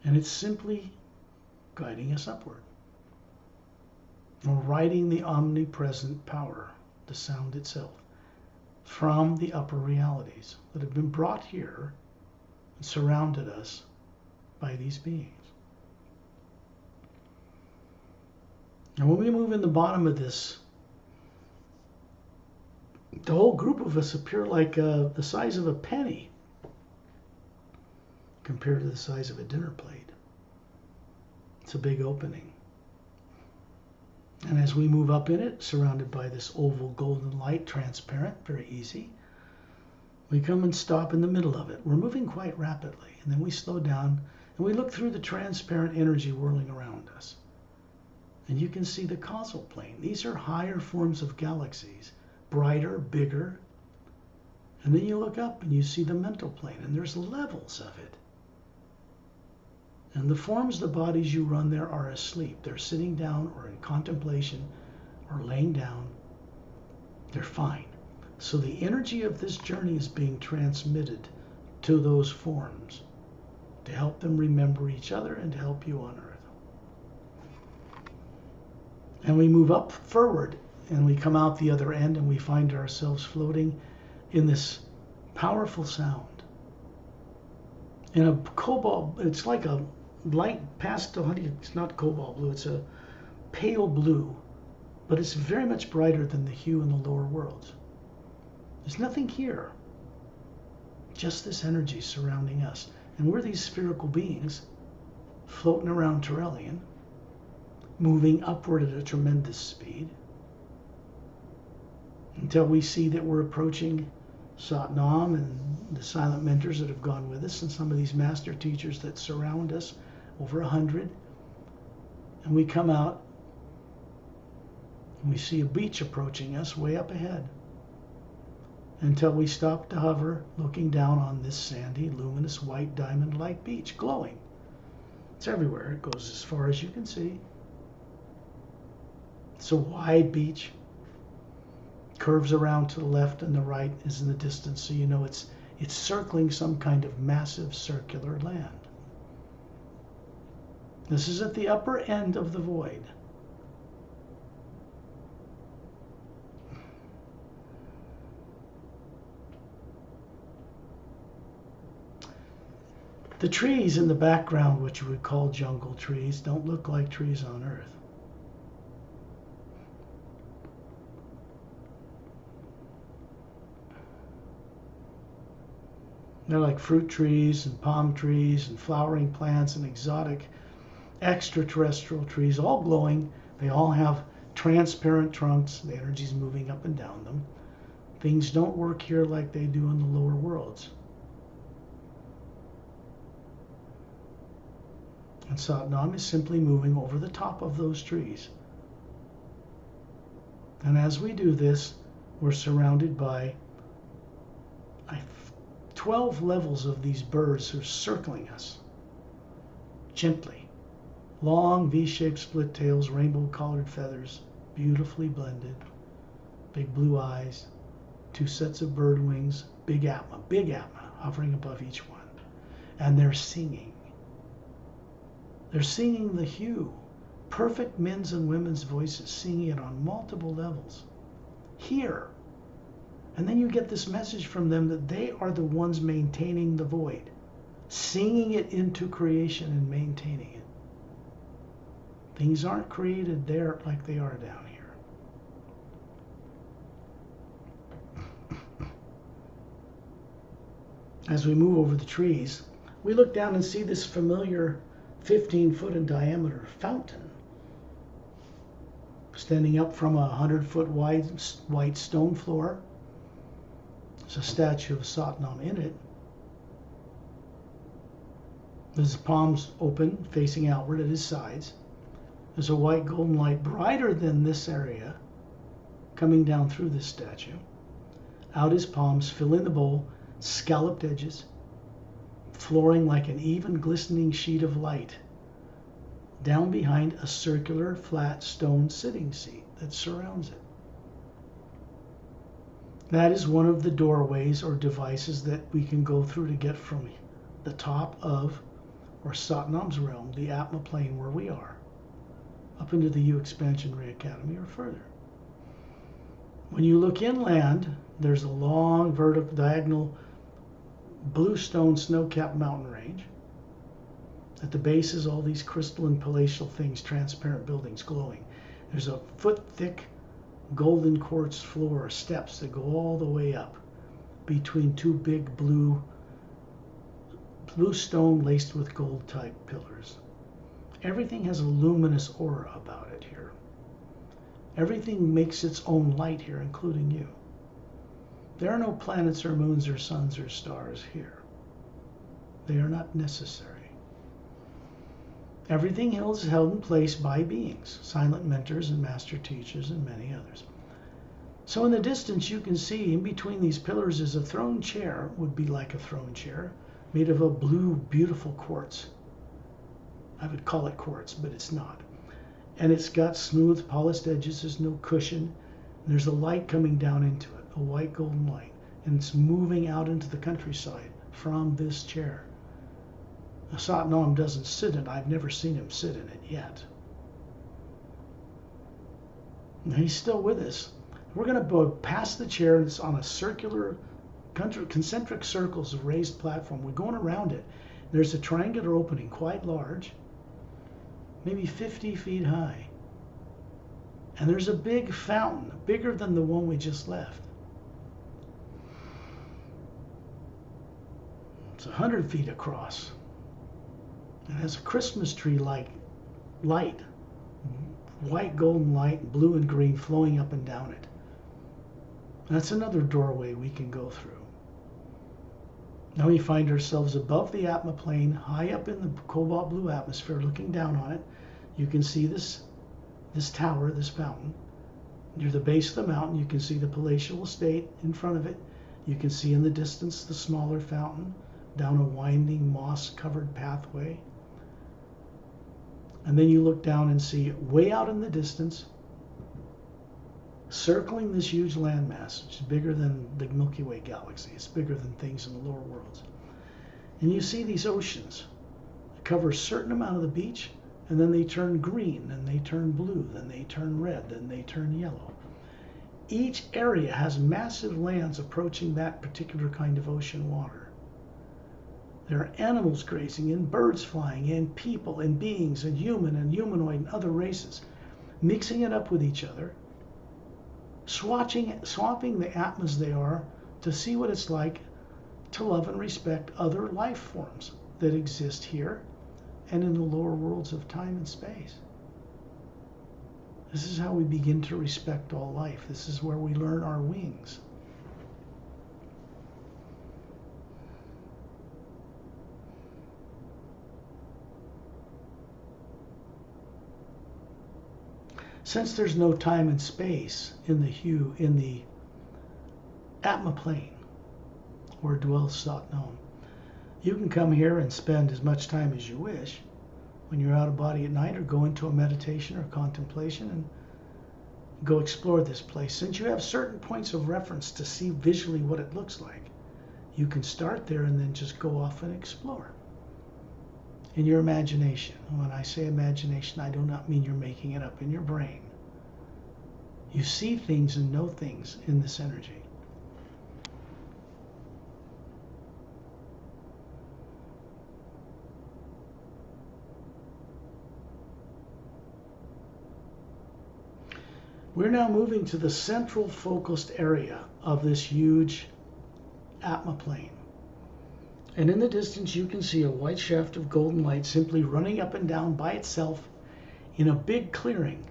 And it's simply guiding us upward. We're riding the omnipresent power, the sound itself, from the upper realities that have been brought here and surrounded us by these beings. And when we move in the bottom of this, the whole group of us appear like the size of a penny compared to the size of a dinner plate. It's a big opening. And as we move up in it, surrounded by this oval golden light, transparent, very easy, we come and stop in the middle of it. We're moving quite rapidly, and then we slow down, and we look through the transparent energy whirling around us. And you can see the causal plane. These are higher forms of galaxies, brighter, bigger. And then you look up and you see the mental plane, and there's levels of it. And the forms, the bodies you run there are asleep. They're sitting down or in contemplation or laying down. They're fine. So the energy of this journey is being transmitted to those forms to help them remember each other and to help you on Earth. And we move up forward and we come out the other end and we find ourselves floating in this powerful sound. In a cobalt, it's like a light pastel, it's not cobalt blue, it's a pale blue, but it's very much brighter than the hue in the lower worlds. There's nothing here, just this energy surrounding us. And we're these spherical beings floating around Torellian, moving upward at a tremendous speed, until we see that we're approaching Zeontrahnaman and the silent mentors that have gone with us, and some of these master teachers that surround us, over 100. And we come out and we see a beach approaching us way up ahead, until we stop to hover, looking down on this sandy, luminous, white diamond-like beach, glowing. It's everywhere. It goes as far as you can see. It's a wide beach. Curves around to the left and the right is in the distance, so you know it's circling some kind of massive circular land. This is at the upper end of the void. The trees in the background, which you would call jungle trees, don't look like trees on Earth. They're like fruit trees and palm trees and flowering plants and exotic extraterrestrial trees, all glowing. They all have transparent trunks. The energy's moving up and down them. Things don't work here like they do in the lower worlds. And Zeontrahnaman is simply moving over the top of those trees. And as we do this, we're surrounded by 12 levels of these birds who are circling us gently. Long V-shaped split tails, rainbow-colored feathers, beautifully blended, big blue eyes, 2 sets of bird wings, big Atma hovering above each one. And they're singing. They're singing the hue, perfect men's and women's voices, singing it on multiple levels. Here. And then you get this message from them that they are the ones maintaining the void, singing it into creation and maintaining it. Things aren't created there like they are down here. As we move over the trees, we look down and see this familiar 15-foot in diameter fountain standing up from a 100-foot wide white stone floor. There's a statue of Zeontrahnaman in it. His palms open, facing outward at his sides. There's a white golden light brighter than this area coming down through this statue. Out his palms, filling the bowl, scalloped edges, flooring like an even glistening sheet of light. Down behind a circular, flat stone sitting seat that surrounds it. That is one of the doorways or devices that we can go through to get from the top of, or Zeontrahnaman's realm, the Atma plane where we are, up into the U Expansion Ray Academy or further. When you look inland, there's a long vertical diagonal bluestone snow-capped mountain range. At the base is all these crystalline palatial things, transparent buildings glowing. There's a foot-thick golden quartz floor, steps that go all the way up between 2 big blue stone laced with gold type pillars. Everything has a luminous aura about it here. Everything makes its own light here, including you. There are no planets or moons or suns or stars here. They are not necessary. Everything is held in place by beings, silent mentors and master teachers and many others. So in the distance you can see in between these pillars is a throne chair, would be like a throne chair, made of a blue, beautiful quartz. I would call it quartz, but it's not. And it's got smooth, polished edges. There's no cushion. There's a light coming down into it, a white golden light. And it's moving out into the countryside from this chair. Zeontrahnaman doesn't sit in it. I've never seen him sit in it yet. And he's still with us. We're going to go past the chair. It's on a circular, concentric circles of raised platform. We're going around it. There's a triangular opening, quite large, maybe 50 feet high. And there's a big fountain, bigger than the one we just left. It's 100 feet across. It has a Christmas tree-like light, white golden light, blue and green flowing up and down it. That's another doorway we can go through. Now we find ourselves above the Atma plane, high up in the cobalt blue atmosphere, looking down on it. You can see this tower, this fountain. Near the base of the mountain, you can see the palatial estate in front of it. You can see in the distance the smaller fountain down a winding moss-covered pathway. And then you look down and see way out in the distance, circling this huge landmass, which is bigger than the Milky Way Galaxy. It's bigger than things in the lower worlds. And you see these oceans that cover a certain amount of the beach, and then they turn green, then they turn blue, then they turn red, then they turn yellow. Each area has massive lands approaching that particular kind of ocean water. There are animals grazing and birds flying and people and beings and human and humanoid and other races mixing it up with each other, swapping the atmas they are to see what it's like to love and respect other life forms that exist here and in the lower worlds of time and space. This is how we begin to respect all life. This is where we learn our wings. Since there's no time and space in the Atma plane where dwells thought known, you can come here and spend as much time as you wish when you're out of body at night, or go into a meditation or contemplation and go explore this place. Since you have certain points of reference to see visually what it looks like, you can start there and then just go off and explore in your imagination. When I say imagination, I do not mean you're making it up in your brain. You see things and know things in this energy. We're now moving to the central focused area of this huge Atma plane. And in the distance, you can see a white shaft of golden light simply running up and down by itself in a big clearing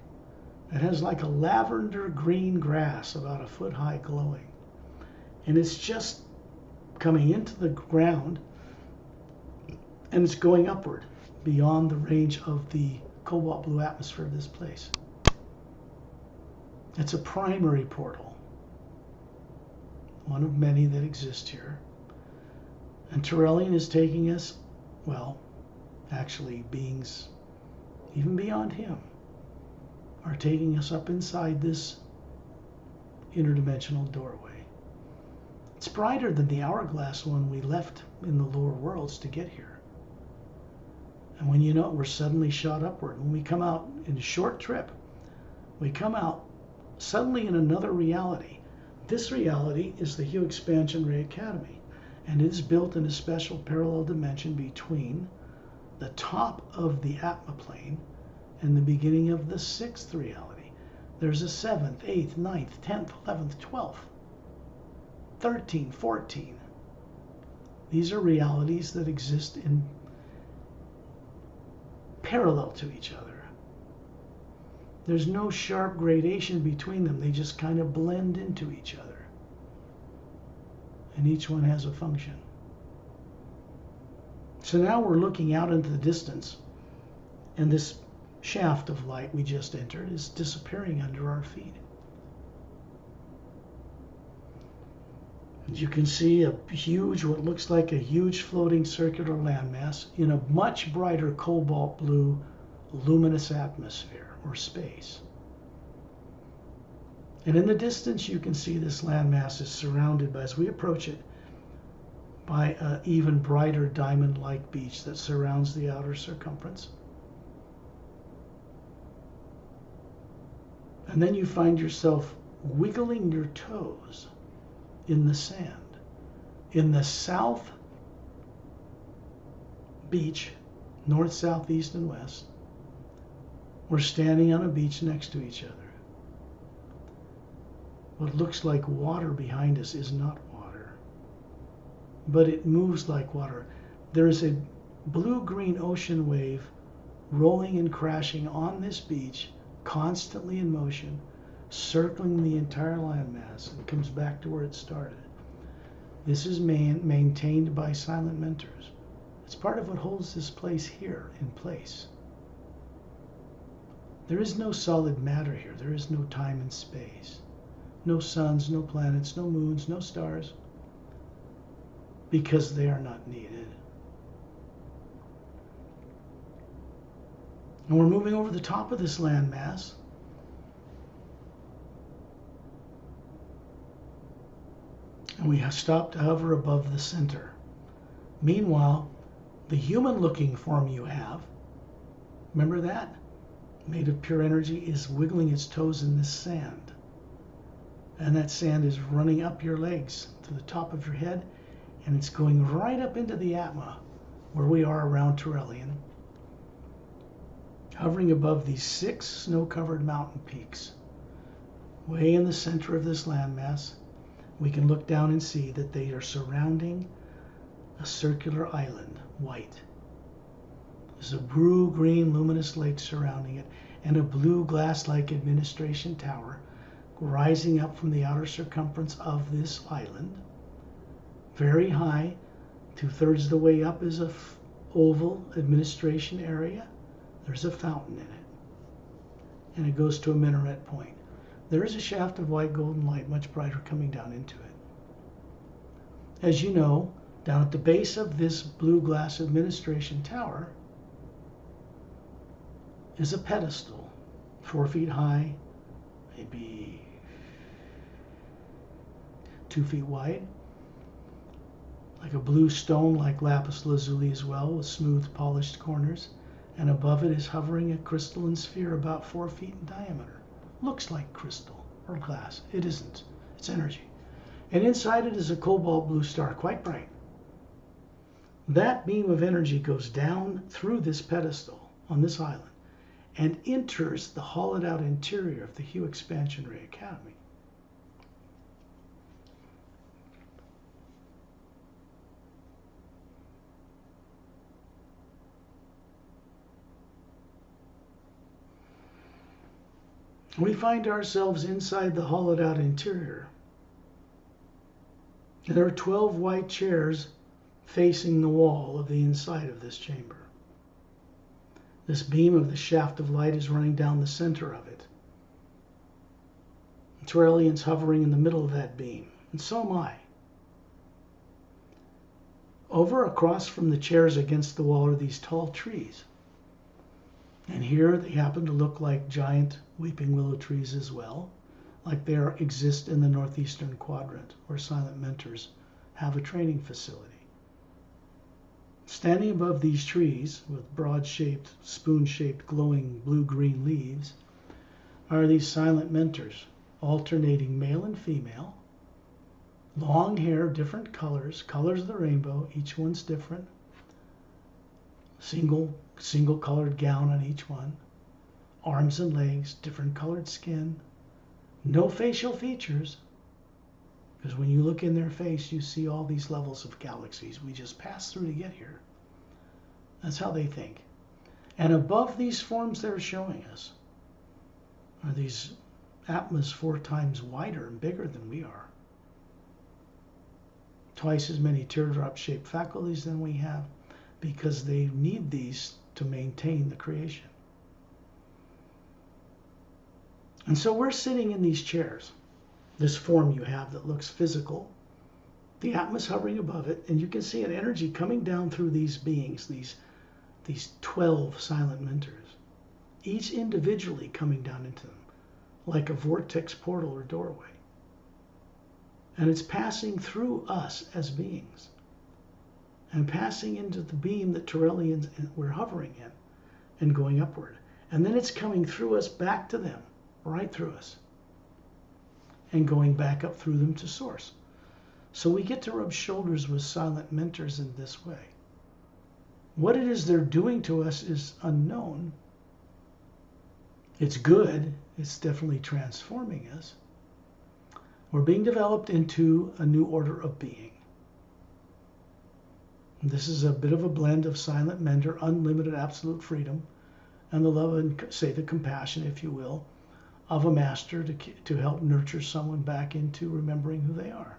that has like a lavender green grass about a foot high glowing. And it's just coming into the ground, and it's going upward beyond the range of the cobalt blue atmosphere of this place. It's a primary portal, one of many that exist here. And Torellian is taking us, well, actually beings even beyond him are taking us up inside this interdimensional doorway. It's brighter than the hourglass one we left in the lower worlds to get here. And when you know it, we're suddenly shot upward. When we come out in a short trip, we come out suddenly in another reality. This reality is the Hue Expansion Ray Academy, and it is built in a special parallel dimension between the top of the Atma plane and the beginning of the sixth reality. There's a 7th, 8th, 9th, 10th, 11th, 12th, 13, 14. These are realities that exist in parallel to each other. There's no sharp gradation between them. They just kind of blend into each other. And each one has a function. So now we're looking out into the distance, and this shaft of light we just entered is disappearing under our feet. And you can see a huge, what looks like a huge floating circular landmass in a much brighter cobalt blue luminous atmosphere or space. And in the distance you can see this landmass is surrounded by, as we approach it, by an even brighter diamond-like beach that surrounds the outer circumference. And then you find yourself wiggling your toes in the sand. In the south beach, north, south, east, and west, we're standing on a beach next to each other. What looks like water behind us is not water. but it moves like water. There is a blue-green ocean wave rolling and crashing on this beach, constantly in motion, circling the entire landmass, and comes back to where it started. This is maintained by silent mentors. It's part of what holds this place here in place. There is no solid matter here. There is no time and space. No suns, no planets, no moons, no stars, because they are not needed. And we're moving over the top of this landmass. And we stop to hover above the center. Meanwhile, the human-looking form you have, remember that? Made of pure energy, is wiggling its toes in this sand. And that sand is running up your legs to the top of your head, and it's going right up into the Atma, where we are around Torellian, hovering above these 6 snow-covered mountain peaks. Way in the center of this landmass, we can look down and see that they are surrounding a circular island, white. There's a blue-green luminous lake surrounding it, and a blue glass-like administration tower rising up from the outer circumference of this island. Very high, 2/3 of the way up is a oval administration area. There's a fountain in it, and it goes to a minaret point. There is a shaft of white golden light, much brighter, coming down into it. As you know, down at the base of this blue glass administration tower is a pedestal, 4 feet high, maybe 2 feet wide, like a blue stone, like lapis lazuli as well, with smooth polished corners, and above it is hovering a crystalline sphere about 4 feet in diameter. Looks like crystal or glass. It isn't. It's energy. And inside it is a cobalt blue star, quite bright. That beam of energy goes down through this pedestal on this island and enters the hollowed out interior of the Hue Expansion Ray Academy. We find ourselves inside the hollowed out interior. There are 12 white chairs facing the wall of the inside of this chamber. This beam of the shaft of light is running down the center of it. Torellian's hovering in the middle of that beam, and so am I. Over across from the chairs against the wall are these tall trees. And here they happen to look like giant weeping willow trees as well, like they exist in the northeastern quadrant, where silent mentors have a training facility. Standing above these trees, with broad-shaped, spoon-shaped, glowing blue-green leaves, are these silent mentors, alternating male and female, long hair, different colors of the rainbow, each one's different, single colored gown on each one, arms and legs, different colored skin, no facial features, because when you look in their face, you see all these levels of galaxies we just passed through to get here. That's how they think. And above these forms they're showing us are these Atmas 4 times wider and bigger than we are. Twice as many teardrop-shaped faculties than we have, because they need these to maintain the creation. And so we're sitting in these chairs, this form you have that looks physical, the Atma's hovering above it, and you can see an energy coming down through these beings, these 12 silent mentors, each individually coming down into them, like a vortex portal or doorway. And it's passing through us as beings, and passing into the beam that Torellians were hovering in, and going upward. And then it's coming through us back to them, right through us, and going back up through them to source. So we get to rub shoulders with silent mentors in this way. What it is they're doing to us is unknown. It's good. It's definitely transforming us. We're being developed into a new order of being. This is a bit of a blend of silent mentor, unlimited absolute freedom, and the love and, say, the compassion, if you will, of a master to help nurture someone back into remembering who they are.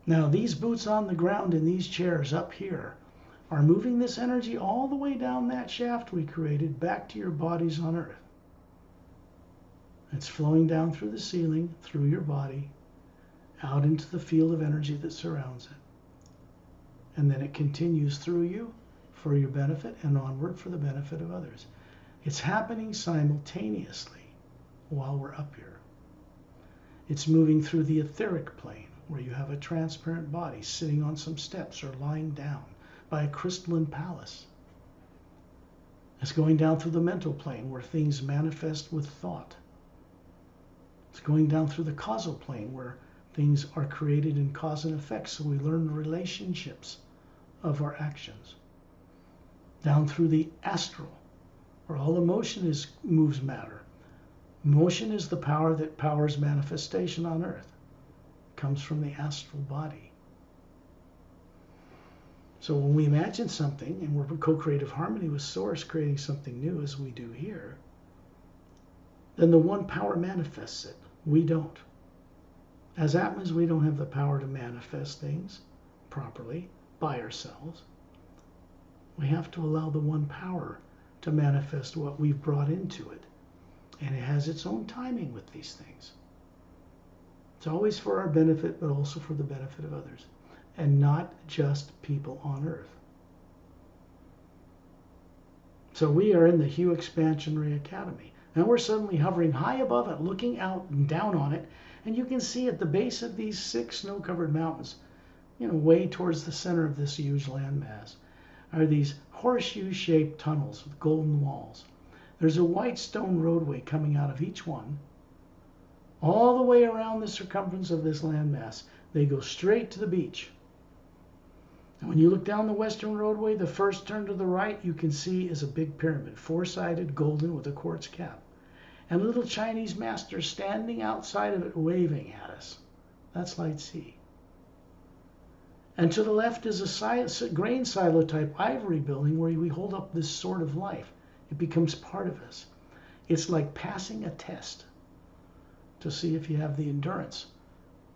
Now, these boots on the ground in these chairs up here are moving this energy all the way down that shaft we created back to your bodies on Earth. It's flowing down through the ceiling, through your body, out into the field of energy that surrounds it. And then it continues through you for your benefit and onward for the benefit of others. It's happening simultaneously while we're up here. It's moving through the etheric plane, where you have a transparent body sitting on some steps or lying down by a crystalline palace. It's going down through the mental plane, where things manifest with thought. It's going down through the causal plane, where things are created in cause and effect, so we learn the relationships of our actions. Down through the astral, where all emotion moves matter. Motion is the power that powers manifestation on Earth. It comes from the astral body. So when we imagine something, and we're in co-creative harmony with Source, creating something new as we do here, then the one power manifests it. We don't. As Atmas, we don't have the power to manifest things properly by ourselves. We have to allow the one power to manifest what we've brought into it. And it has its own timing with these things. It's always for our benefit, but also for the benefit of others. And not just people on Earth. So we are in the Hue Expansion Ray Academy. Now we're suddenly hovering high above it, looking out and down on it. And you can see at the base of these 6 snow-covered mountains, way towards the center of this huge landmass, are these horseshoe-shaped tunnels with golden walls. There's a white stone roadway coming out of each one, all the way around the circumference of this landmass. They go straight to the beach. And when you look down the western roadway, the first turn to the right you can see is a big pyramid, 4-sided, golden, with a quartz cap. And a little Chinese master standing outside of it waving at us. That's Light C. And to the left is a grain silo type ivory building where we hold up this sword of life. It becomes part of us. It's like passing a test to see if you have the endurance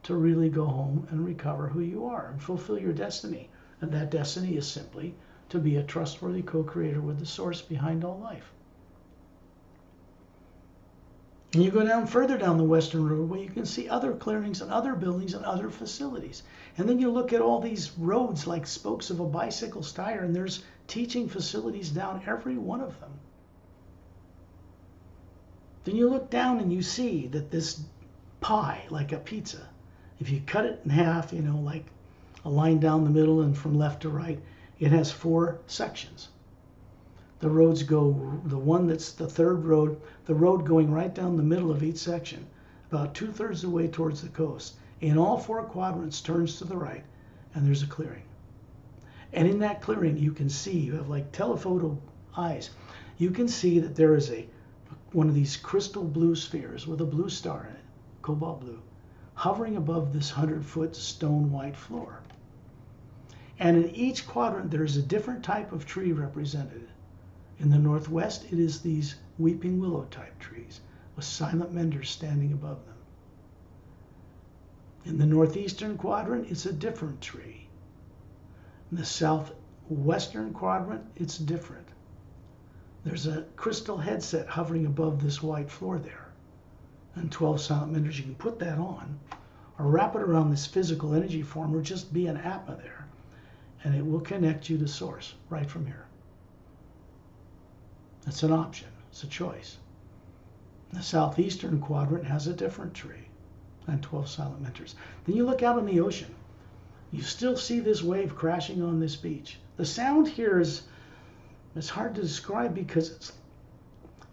to really go home and recover who you are and fulfill your destiny. And that destiny is simply to be a trustworthy co-creator with the source behind all life. And you go down further down the western roadway, you can see other clearings and other buildings and other facilities. And then you look at all these roads like spokes of a bicycle tire, and there's teaching facilities down every one of them. Then you look down and you see that this pie, like a pizza, if you cut it in half, like a line down the middle and from left to right, it has 4 sections. The roads go, the one that's the third road, the road going right down the middle of each section, about 2/3 of the way towards the coast. In all 4 quadrants, turns to the right, and there's a clearing. And in that clearing, you can see, you have like telephoto eyes, you can see that there is one of these crystal blue spheres with a blue star in it, cobalt blue, hovering above this 100-foot stone white floor. And in each quadrant, there is a different type of tree represented. In the northwest, it is these weeping willow type trees with silent menders standing above them. In the northeastern quadrant, it's a different tree. In the southwestern quadrant, it's different. There's a crystal headset hovering above this white floor there. And 12 silent menders. You can put that on or wrap it around this physical energy form or just be an Atma there. And it will connect you to Source right from here. It's an option. It's a choice. The southeastern quadrant has a different tree and 12 silent mentors. Then you look out on the ocean. You still see this wave crashing on this beach. The sound here it's hard to describe because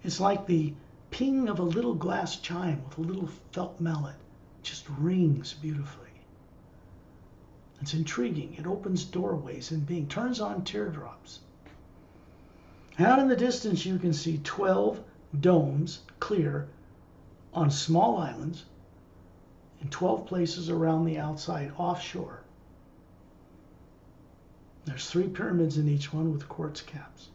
it's like the ping of a little glass chime with a little felt mallet. It just rings beautifully. It's intriguing. It opens doorways and turns on teardrops. Out in the distance, you can see 12 domes, clear, on small islands, in 12 places around the outside, offshore. There's 3 pyramids in each one with quartz caps.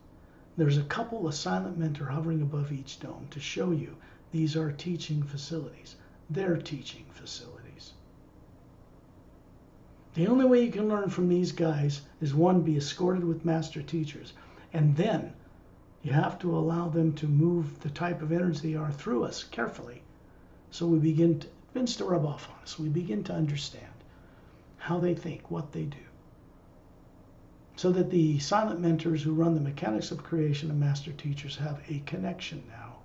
There's a couple of silent mentor hovering above each dome to show you these are teaching facilities. They're teaching facilities. The only way you can learn from these guys is, 1, be escorted with master teachers, and then you have to allow them to move the type of energy they are through us carefully. So we begins to rub off on us. We begin to understand how they think, what they do. So that the silent mentors who run the mechanics of creation and master teachers have a connection now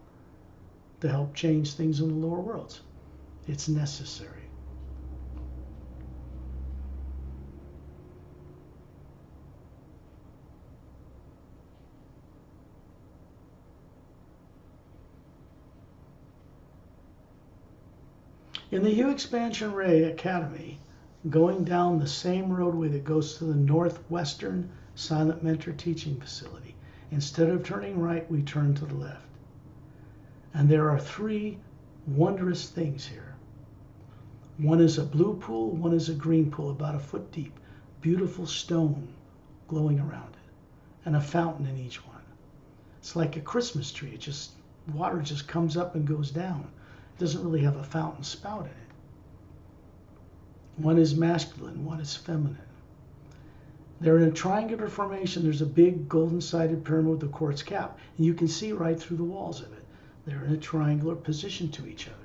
to help change things in the lower worlds. It's necessary. In the Hue Expansion Ray Academy, going down the same roadway that goes to the northwestern Silent Mentor Teaching Facility, instead of turning right, we turn to the left. And there are 3 wondrous things here. One is a blue pool, one is a green pool, about a foot deep, beautiful stone glowing around it, and a fountain in each one. It's like a Christmas tree. Water just comes up and goes down. It doesn't really have a fountain spout in it. One is masculine, one is feminine. They're in a triangular formation. There's a big golden-sided pyramid with a quartz cap, and you can see right through the walls of it. They're in a triangular position to each other.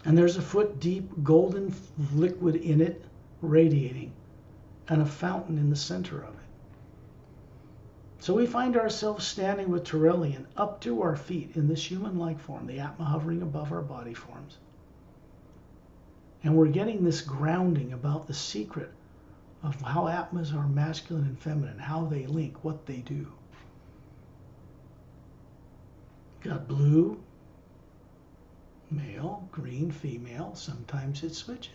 And there's a foot deep golden liquid in it, radiating, and a fountain in the center of it. So we find ourselves standing with Torellian up to our feet in this human-like form, the Atma hovering above our body forms. And we're getting this grounding about the secret of how Atmas are masculine and feminine, how they link, what they do. Got blue, male, green, female. Sometimes it switches.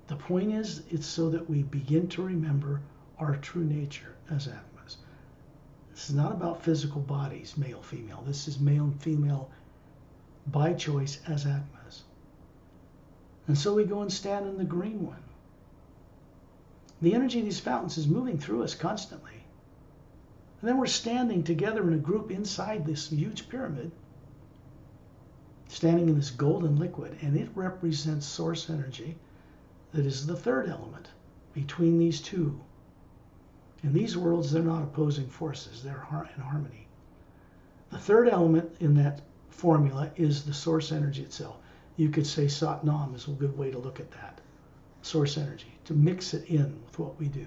The point is, it's so that we begin to remember our true nature as Atmas. This is not about physical bodies, male, female. This is male and female by choice as Atmas. And so we go and stand in the green one. The energy of these fountains is moving through us constantly. And then we're standing together in a group inside this huge pyramid, standing in this golden liquid, and it represents source energy that is the 3rd element between these 2. In these worlds, they're not opposing forces. They're in harmony. The 3rd element in that formula is the source energy itself. You could say Satnam is a good way to look at that. Source energy, to mix it in with what we do.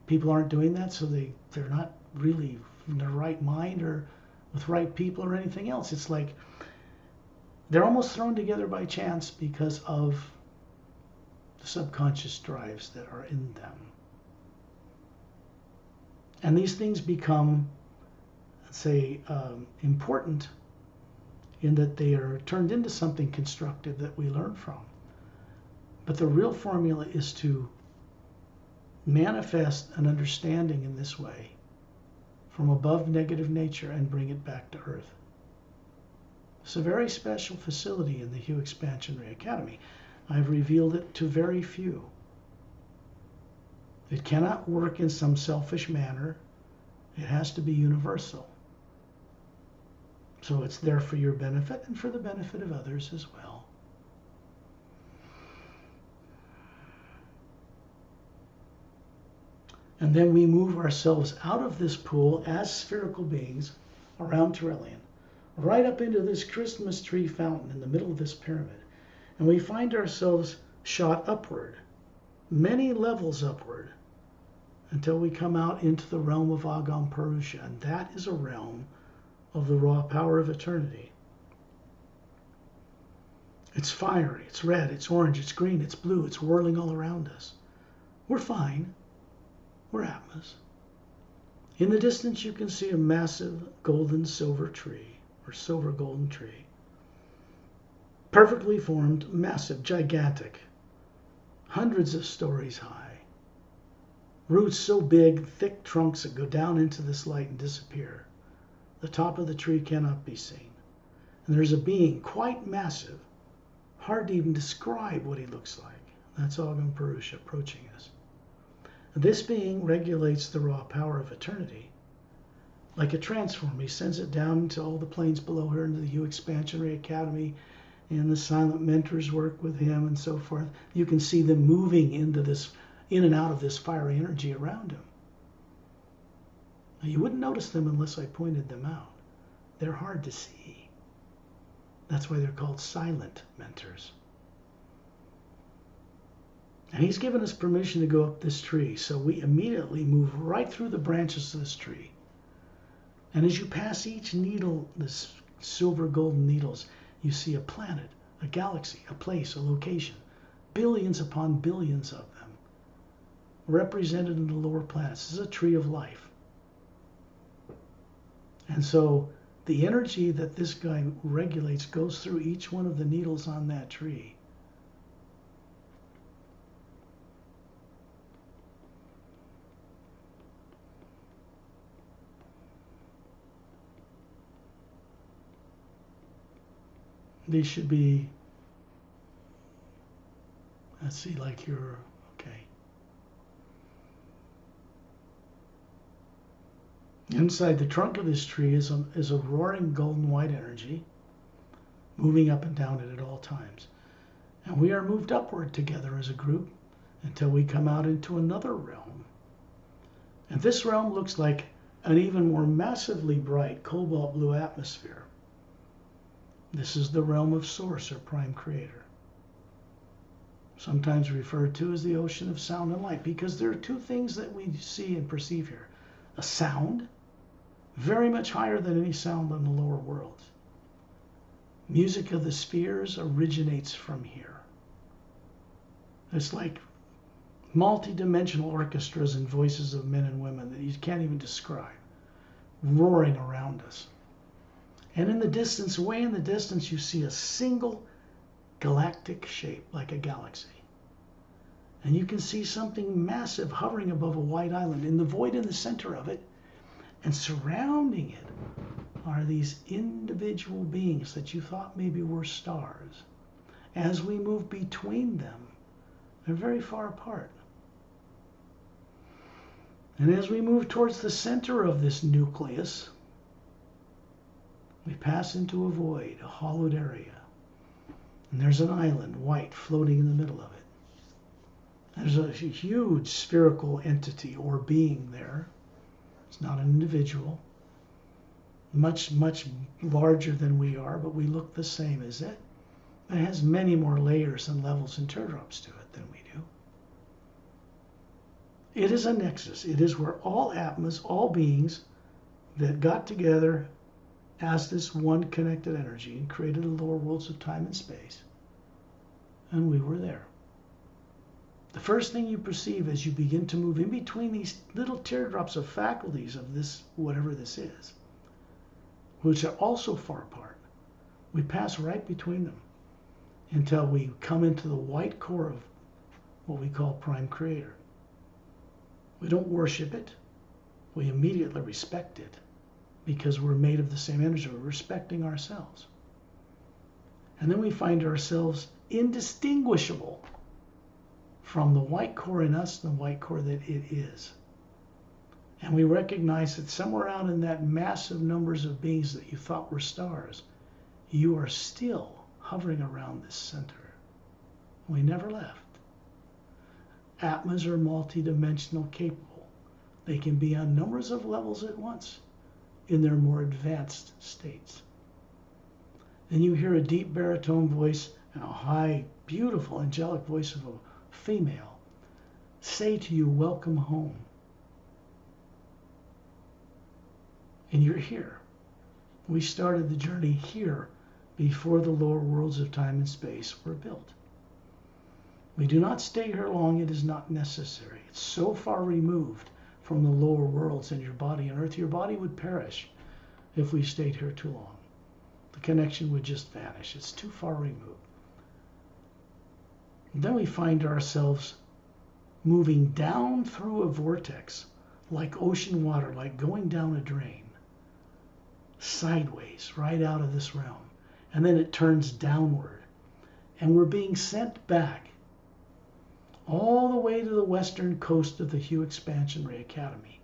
People aren't doing that, so they're not really in their right mind or with right people or anything else. It's like they're almost thrown together by chance because of the subconscious drives that are in them. And these things become, let's say, important in that they are turned into something constructive that we learn from. But the real formula is to manifest an understanding in this way from above negative nature and bring it back to earth. It's a very special facility in the Hue Expansion Ray Academy. I've revealed it to very few. It cannot work in some selfish manner. It has to be universal. So it's there for your benefit and for the benefit of others as well. And then we move ourselves out of this pool as spherical beings around Torellian, right up into this Christmas tree fountain in the middle of this pyramid. And we find ourselves shot upward, many levels upward, until we come out into the realm of Agam Purusha. And that is a realm of the raw power of eternity. It's fiery, it's red, it's orange, it's green, it's blue, it's whirling all around us. We're fine. We're Atmas. In the distance you can see a massive golden silver tree, or silver golden tree. Perfectly formed, massive, gigantic, hundreds of stories high. Roots so big, thick trunks that go down into this light and disappear. The top of the tree cannot be seen. And there's a being quite massive, hard to even describe what he looks like. That's Agam Purusha approaching us. This being regulates the raw power of eternity. Like a transformer, he sends it down into all the planes below her, into the U Expansionary Academy, and the silent mentors work with him and so forth. You can see them moving into this, in and out of this fiery energy around him. Now, you wouldn't notice them unless I pointed them out. They're hard to see. That's why they're called silent mentors. And he's given us permission to go up this tree, so we immediately move right through the branches of this tree. And as you pass each needle, this silver golden needles, you see a planet, a galaxy, a place, a location, billions upon billions of them, represented in the lower planets. This is a tree of life. And so the energy that this guy regulates goes through each one of the needles on that tree. These should be, let's see, like your, okay. Inside the trunk of this tree is a roaring golden white energy, moving up and down it at all times. And we are moved upward together as a group until we come out into another realm. And this realm looks like an even more massively bright cobalt blue atmosphere. This is the realm of Source, or Prime Creator. Sometimes referred to as the ocean of sound and light, because there are two things that we see and perceive here. A sound, very much higher than any sound in the lower worlds. Music of the spheres originates from here. It's like multi-dimensional orchestras and voices of men and women that you can't even describe, roaring around us. And in the distance, way in the distance, you see a single galactic shape, like a galaxy. And you can see something massive hovering above a white island, in the void in the center of it, and surrounding it are these individual beings that you thought maybe were stars. As we move between them, they're very far apart. And as we move towards the center of this nucleus, we pass into a void, a hollowed area. And there's an island, white, floating in the middle of it. There's a huge spherical entity or being there. It's not an individual. Much, much larger than we are, but we look the same as it. It has many more layers and levels and teardrops to it than we do. It is a nexus. It is where all Atmas, all beings that got together as this one connected energy and created the lower worlds of time and space. And we were there. The first thing you perceive as you begin to move in between these little teardrops of faculties of this, whatever this is, which are also far apart, we pass right between them until we come into the white core of what we call Prime Creator. We don't worship it. We immediately respect it, because we're made of the same energy. We're respecting ourselves. And then we find ourselves indistinguishable from the white core in us and the white core that it is. And we recognize that somewhere out in that massive numbers of beings that you thought were stars, you are still hovering around this center. We never left. Atmas are multidimensional capable. They can be on numbers of levels at once in their more advanced states. Then you hear a deep baritone voice and a high, beautiful, angelic voice of a female say to you, welcome home. And you're here. We started the journey here before the lower worlds of time and space were built. We do not stay here long. It is not necessary. It's so far removed from the lower worlds and your body on Earth. Your body would perish if we stayed here too long. The connection would just vanish. It's too far removed. And then we find ourselves moving down through a vortex, like ocean water, like going down a drain, sideways, right out of this realm. and then it turns downward. And we're being sent back all the way to the western coast of the Hugh Expansion Ray Academy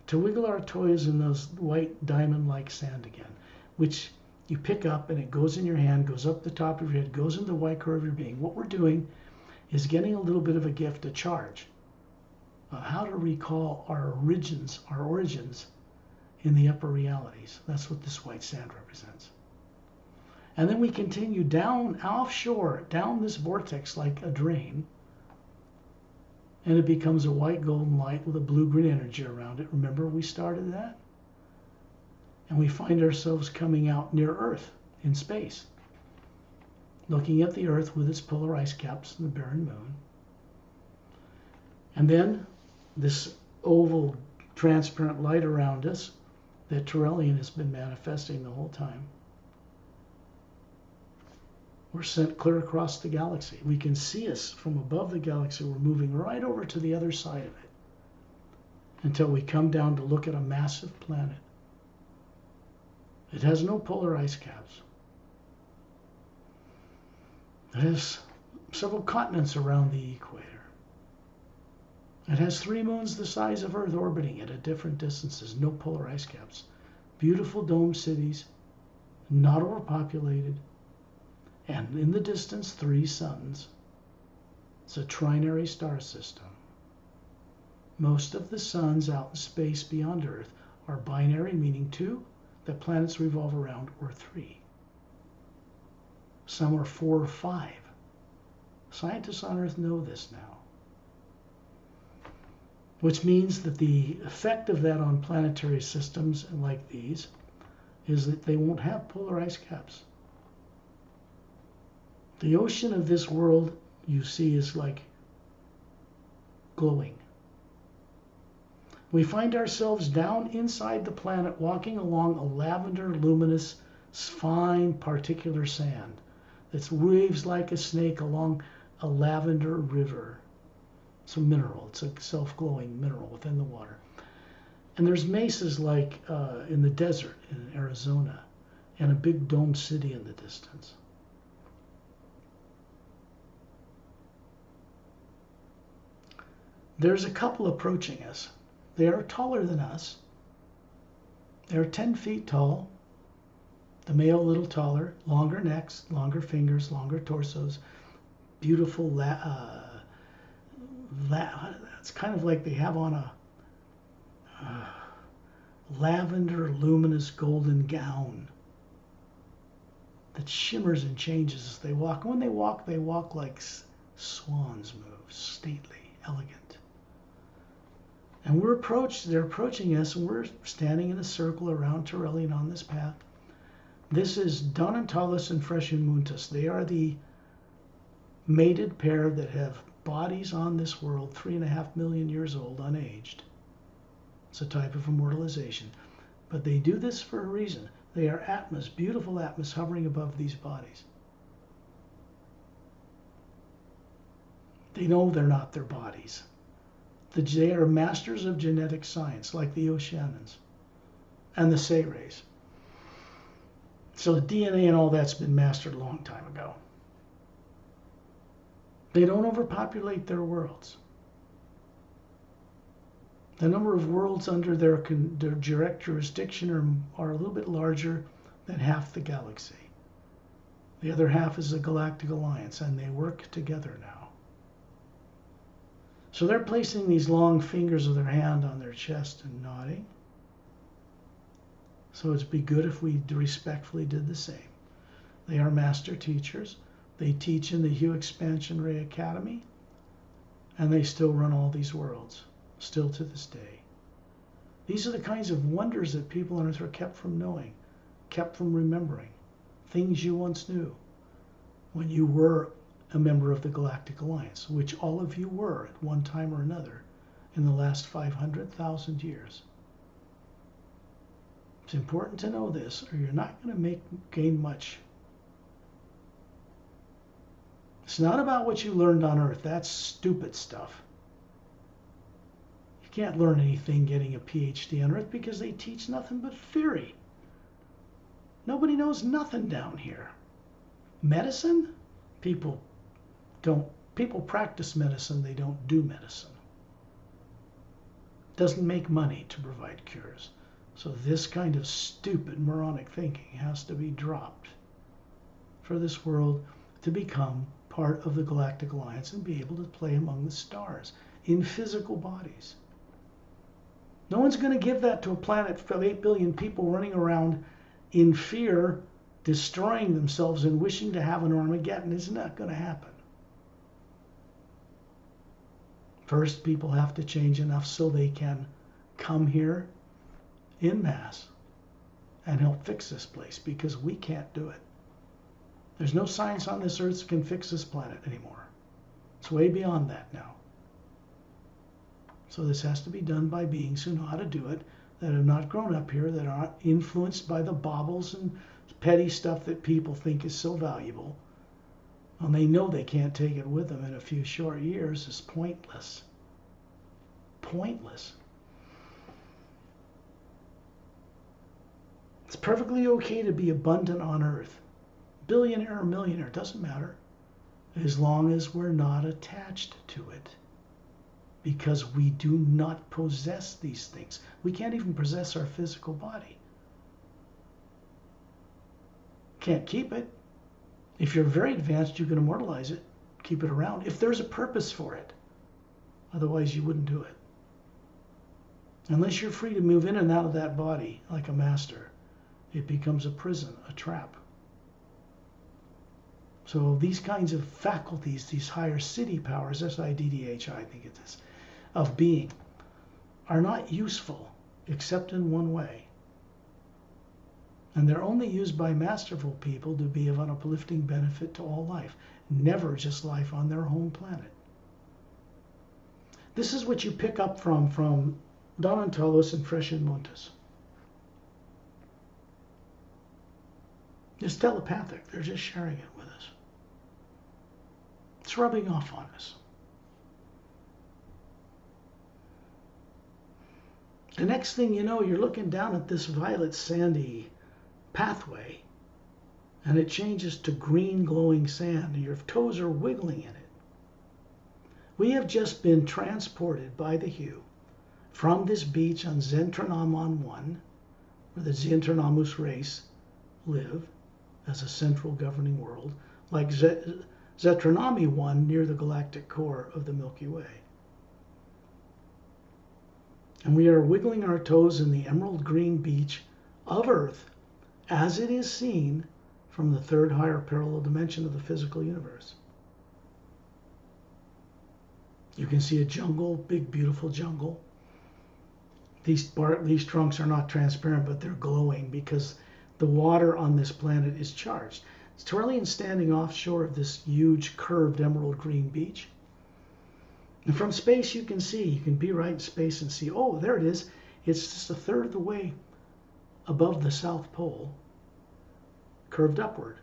to wiggle our toes in those white diamond-like sand again, which you pick up and it goes in your hand, goes up the top of your head, goes into the white core of your being. What we're doing is getting a little bit of a gift, a charge, of how to recall our origins in the upper realities. That's what this white sand represents. And then we continue down offshore, down this vortex like a drain, and it becomes a white golden light with a blue-green energy around it. Remember we started that? And we find ourselves coming out near Earth in space, looking at the Earth with its polar ice caps and the barren moon. And then this oval transparent light around us that Torellian has been manifesting the whole time. We're sent clear across the galaxy. We can see us from above the galaxy. We're moving right over to the other side of it until we come down to look at a massive planet. It has no polar ice caps. It has several continents around the equator. It has 3 moons the size of Earth orbiting it at different distances, no polar ice caps. Beautiful dome cities, not overpopulated, and in the distance 3 suns. It's a trinary star system. Most of the suns out in space beyond Earth are binary, meaning 2 that planets revolve around, or 3. Some are 4 or 5. Scientists on Earth know this now. Which means that the effect of that on planetary systems like these is that they won't have polar ice caps. The ocean of this world, you see, is like glowing. We find ourselves down inside the planet, walking along a lavender, luminous, fine particular sand that waves like a snake along a lavender river. It's a mineral. It's a self-glowing mineral within the water. And there's mesas like in the desert in Arizona and a big domed city in the distance. There's a couple approaching us. They are taller than us. They're 10 feet tall. The male a little taller, longer necks, longer fingers, longer torsos, beautiful it's kind of like they have on a lavender, luminous, golden gown that shimmers and changes as they walk. And when they walk like swans move, stately, elegant. And they're approaching us, and we're standing in a circle around Torellian on this path. This is Zonintaloos and Fresuhmoontis. They are the mated pair that have bodies on this world 3.5 million years old, unaged. It's a type of immortalization. But they do this for a reason. They are Atmas, beautiful Atmas hovering above these bodies. They know they're not their bodies. They are masters of genetic science, like the Oceanans and the Sayrays. So the DNA and all that's been mastered a long time ago. They don't overpopulate their worlds. The number of worlds under their direct jurisdiction are a little bit larger than half the galaxy. The other half is a galactic alliance, and they work together now. So they're placing these long fingers of their hand on their chest and nodding. So it'd be good if we respectfully did the same. They are master teachers. They teach in the Hugh Expansion Ray Academy, and they still run all these worlds, still to this day. These are the kinds of wonders that people on Earth are kept from knowing, kept from remembering, things you once knew when you were a member of the Galactic Alliance, which all of you were at one time or another in the last 500,000 years. It's important to know this, or you're not going to gain much. It's not about what you learned on Earth. That's stupid stuff. You can't learn anything getting a PhD on Earth because they teach nothing but theory. Nobody knows nothing down here. Medicine? People practice medicine, they don't do medicine. It doesn't make money to provide cures. So this kind of stupid moronic thinking has to be dropped for this world to become part of the Galactic Alliance and be able to play among the stars in physical bodies. No one's going to give that to a planet of 8 billion people running around in fear, destroying themselves and wishing to have an Armageddon. It's not going to happen. First, people have to change enough so they can come here en masse and help fix this place, because we can't do it. There's no science on this earth that can fix this planet anymore. It's way beyond that now. So this has to be done by beings who know how to do it, that have not grown up here, that aren't influenced by the baubles and petty stuff that people think is so valuable. And they know they can't take it with them in a few short years. Is pointless. Pointless. It's perfectly okay to be abundant on Earth. Billionaire or millionaire, doesn't matter. As long as we're not attached to it. Because we do not possess these things. We can't even possess our physical body. Can't keep it. If you're very advanced, you can immortalize it, keep it around, if there's a purpose for it. Otherwise, you wouldn't do it. Unless you're free to move in and out of that body like a master, it becomes a prison, a trap. So these kinds of faculties, these higher city powers, SIDDHI, I think it is, of being, are not useful except in one way. And they're only used by masterful people to be of an uplifting benefit to all life, never just life on their home planet. This is what you pick up from Zonintaloos and Fresuhmoontis. It's telepathic. They're just sharing it with us. It's rubbing off on us. The next thing you know, you're looking down at this violet sandy pathway, and it changes to green glowing sand, and your toes are wiggling in it. We have just been transported by the hue from this beach on Zeontrahnaman 1, where the Zeontrahnamus race live as a central governing world, like Zeontrahnaman 1 near the galactic core of the Milky Way. And we are wiggling our toes in the emerald green beach of Earth as it is seen from the third higher parallel dimension of the physical universe. You can see a jungle, big, beautiful jungle. These trunks are not transparent, but they're glowing because the water on this planet is charged. Torellian standing offshore of this huge, curved emerald green beach. And from space you can be right in space and see, oh, there it is. It's just a third of the way above the South Pole, curved upward.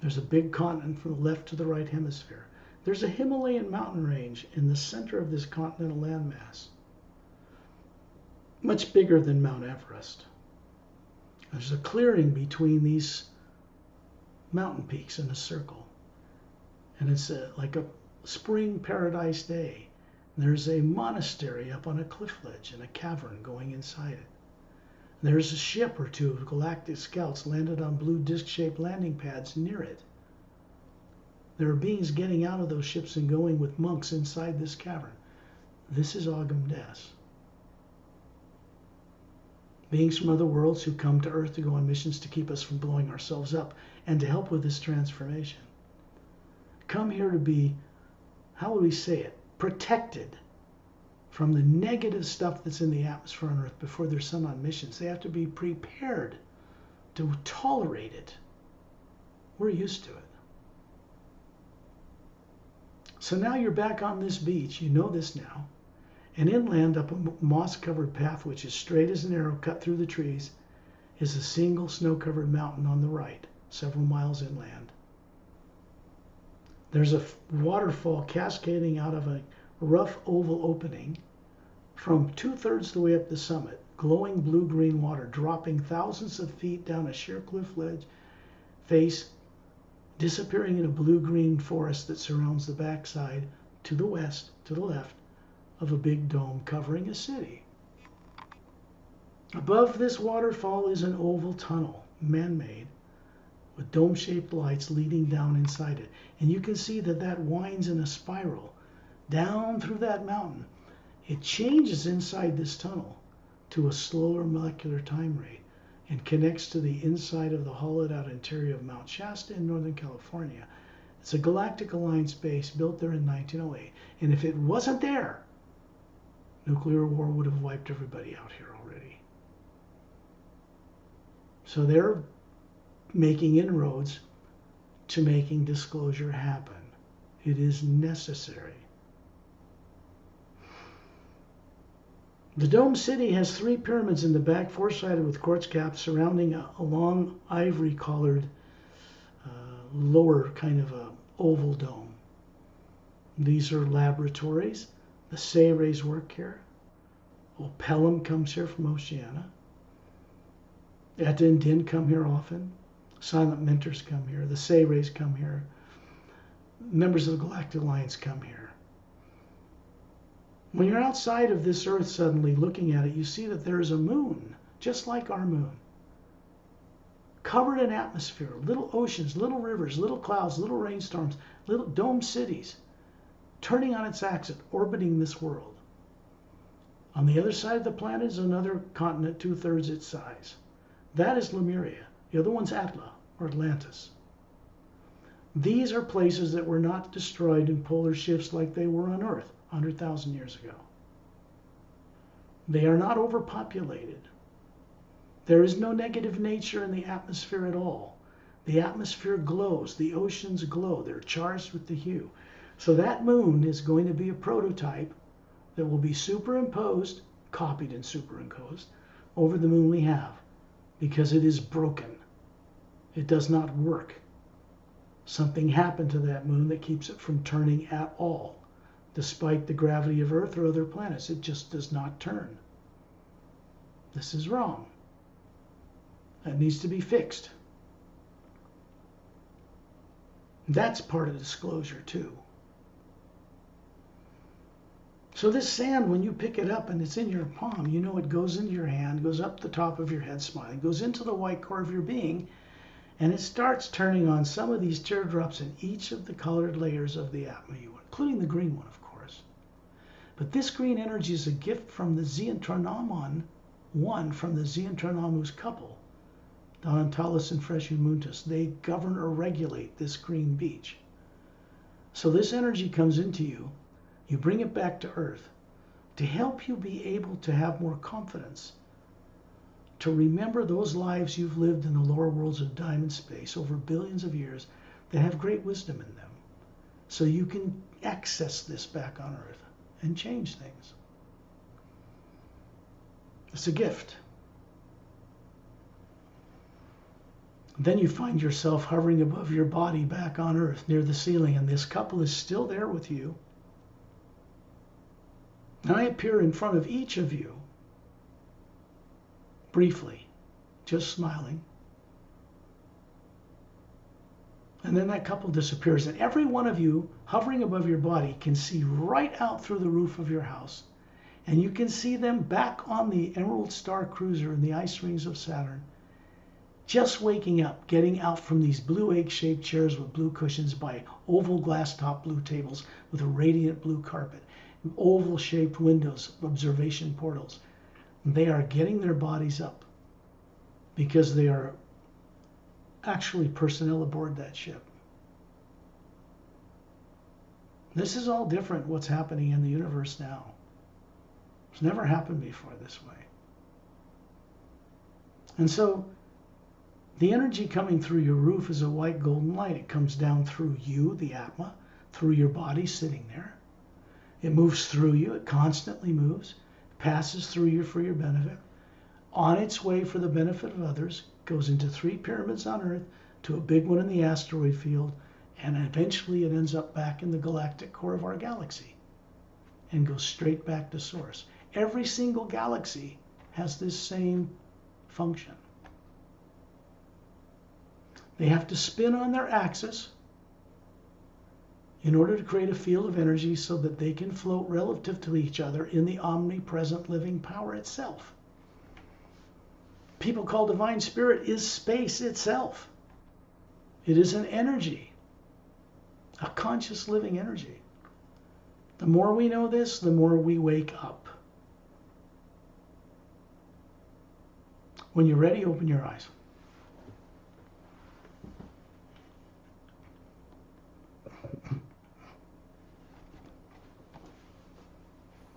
There's a big continent from the left to the right hemisphere. There's a Himalayan mountain range in the center of this continental landmass, much bigger than Mount Everest. There's a clearing between these mountain peaks in a circle, and it's like a spring paradise day. There's a monastery up on a cliff ledge and a cavern going inside it. There's a ship or two of galactic scouts landed on blue disc-shaped landing pads near it. There are beings getting out of those ships and going with monks inside this cavern. This is Agam Des. Beings from other worlds who come to Earth to go on missions to keep us from blowing ourselves up and to help with this transformation. Come here to be, how would we say it, protected from the negative stuff that's in the atmosphere on Earth before they're sent on missions. They have to be prepared to tolerate it. We're used to it. So now you're back on this beach. You know this now. And inland, up a moss-covered path, which is straight as an arrow cut through the trees, is a single snow-covered mountain on the right, several miles inland. There's a waterfall cascading out of a rough oval opening from 2/3 the way up the summit glowing blue-green water dropping thousands of feet down a sheer cliff ledge face, disappearing in a blue-green forest that surrounds the backside to the west, to the left, of a big dome covering a city. Above this waterfall is an oval tunnel, man-made, with dome-shaped lights leading down inside it. And you can see that that winds in a spiral down through that mountain. It changes inside this tunnel to a slower molecular time rate and connects to the inside of the hollowed-out interior of Mount Shasta in Northern California. It's a Galactic Alliance base built there in 1908. And if it wasn't there, nuclear war would have wiped everybody out here already. So they're making inroads to making disclosure happen. It is necessary. The Dome City has 3 pyramids in the back, 4-sided with quartz caps surrounding a long ivory-collared lower kind of a oval dome. These are laboratories. The Sayres work here. Pelham comes here from Oceania. Etta and Din come here often. Silent Mentors come here. The Sayres come here. Members of the Galactic Alliance come here. When you're outside of this Earth suddenly looking at it, you see that there is a moon, just like our moon, covered in atmosphere, little oceans, little rivers, little clouds, little rainstorms, little dome cities, turning on its axis, orbiting this world. On the other side of the planet is another continent 2/3 its size. That is Lemuria. The other one's Atma, or Atlantis. These are places that were not destroyed in polar shifts like they were on Earth 100,000 years ago. They are not overpopulated. There is no negative nature in the atmosphere at all. The atmosphere glows. The oceans glow. They're charged with the hue. So that moon is going to be a prototype that will be superimposed, copied and superimposed, over the moon we have, because it is broken. It does not work. Something happened to that moon that keeps it from turning at all. Despite the gravity of Earth or other planets, it just does not turn. This is wrong. That needs to be fixed. That's part of disclosure too. So this sand, when you pick it up and it's in your palm, you know it goes into your hand, goes up the top of your head smiling, goes into the white core of your being, and it starts turning on some of these teardrops in each of the colored layers of the Atma, including the green one, of course. But this green energy is a gift from the Zeontrahnaman, one from the Zeontrahnaman couple, Zonintaloos and Fresuhmoontis. They govern or regulate this green beach. So this energy comes into you. You bring it back to Earth to help you be able to have more confidence, to remember those lives you've lived in the lower worlds of time and space over billions of years that have great wisdom in them, so you can access this back on Earth and change things. It's a gift. Then you find yourself hovering above your body back on Earth near the ceiling, and this couple is still there with you. And I appear in front of each of you, briefly, just smiling. And then that couple disappears, and every one of you hovering above your body can see right out through the roof of your house. And you can see them back on the Emerald Star Cruiser in the ice rings of Saturn, just waking up, getting out from these blue egg-shaped chairs with blue cushions by oval glass-top blue tables with a radiant blue carpet, oval-shaped windows, observation portals. They are getting their bodies up because they are actually personnel aboard that ship. This is all different, what's happening in the universe now. It's never happened before this way. And so the energy coming through your roof is a white golden light. It comes down through you, the Atma, through your body sitting there. It moves through you. It constantly moves. It passes through you for your benefit. On its way for the benefit of others, goes into 3 pyramids on Earth, to a big one in the asteroid field, and eventually it ends up back in the galactic core of our galaxy and goes straight back to source. Every single galaxy has this same function. They have to spin on their axis in order to create a field of energy so that they can float relative to each other in the omnipresent living power itself. People call divine spirit is space itself. It is an energy, a conscious living energy. The more we know this, the more we wake up. When you're ready, open your eyes.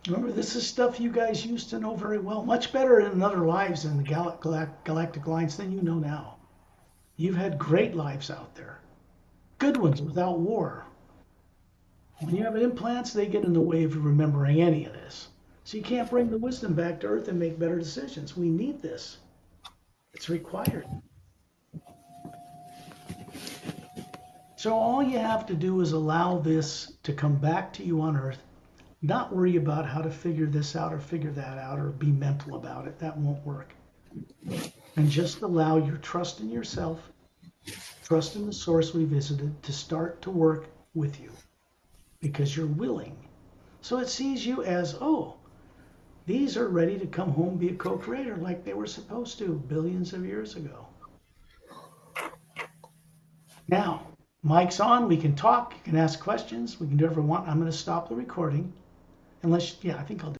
Remember, this is stuff you guys used to know very well, much better in other lives in the galactic lines than you know now. You've had great lives out there, good ones without war. When you have implants, they get in the way of remembering any of this. So you can't bring the wisdom back to Earth and make better decisions. We need this. It's required. So all you have to do is allow this to come back to you on Earth. Not worry about how to figure this out or figure that out or be mental about it. That won't work. And just allow your trust in yourself, trust in the source we visited to start to work with you because you're willing. So it sees you as, oh, these are ready to come home, be a co-creator like they were supposed to billions of years ago. Now, mic's on. We can talk. You can ask questions. We can do whatever we want. I'm going to stop the recording. Unless, yeah, I think I'll do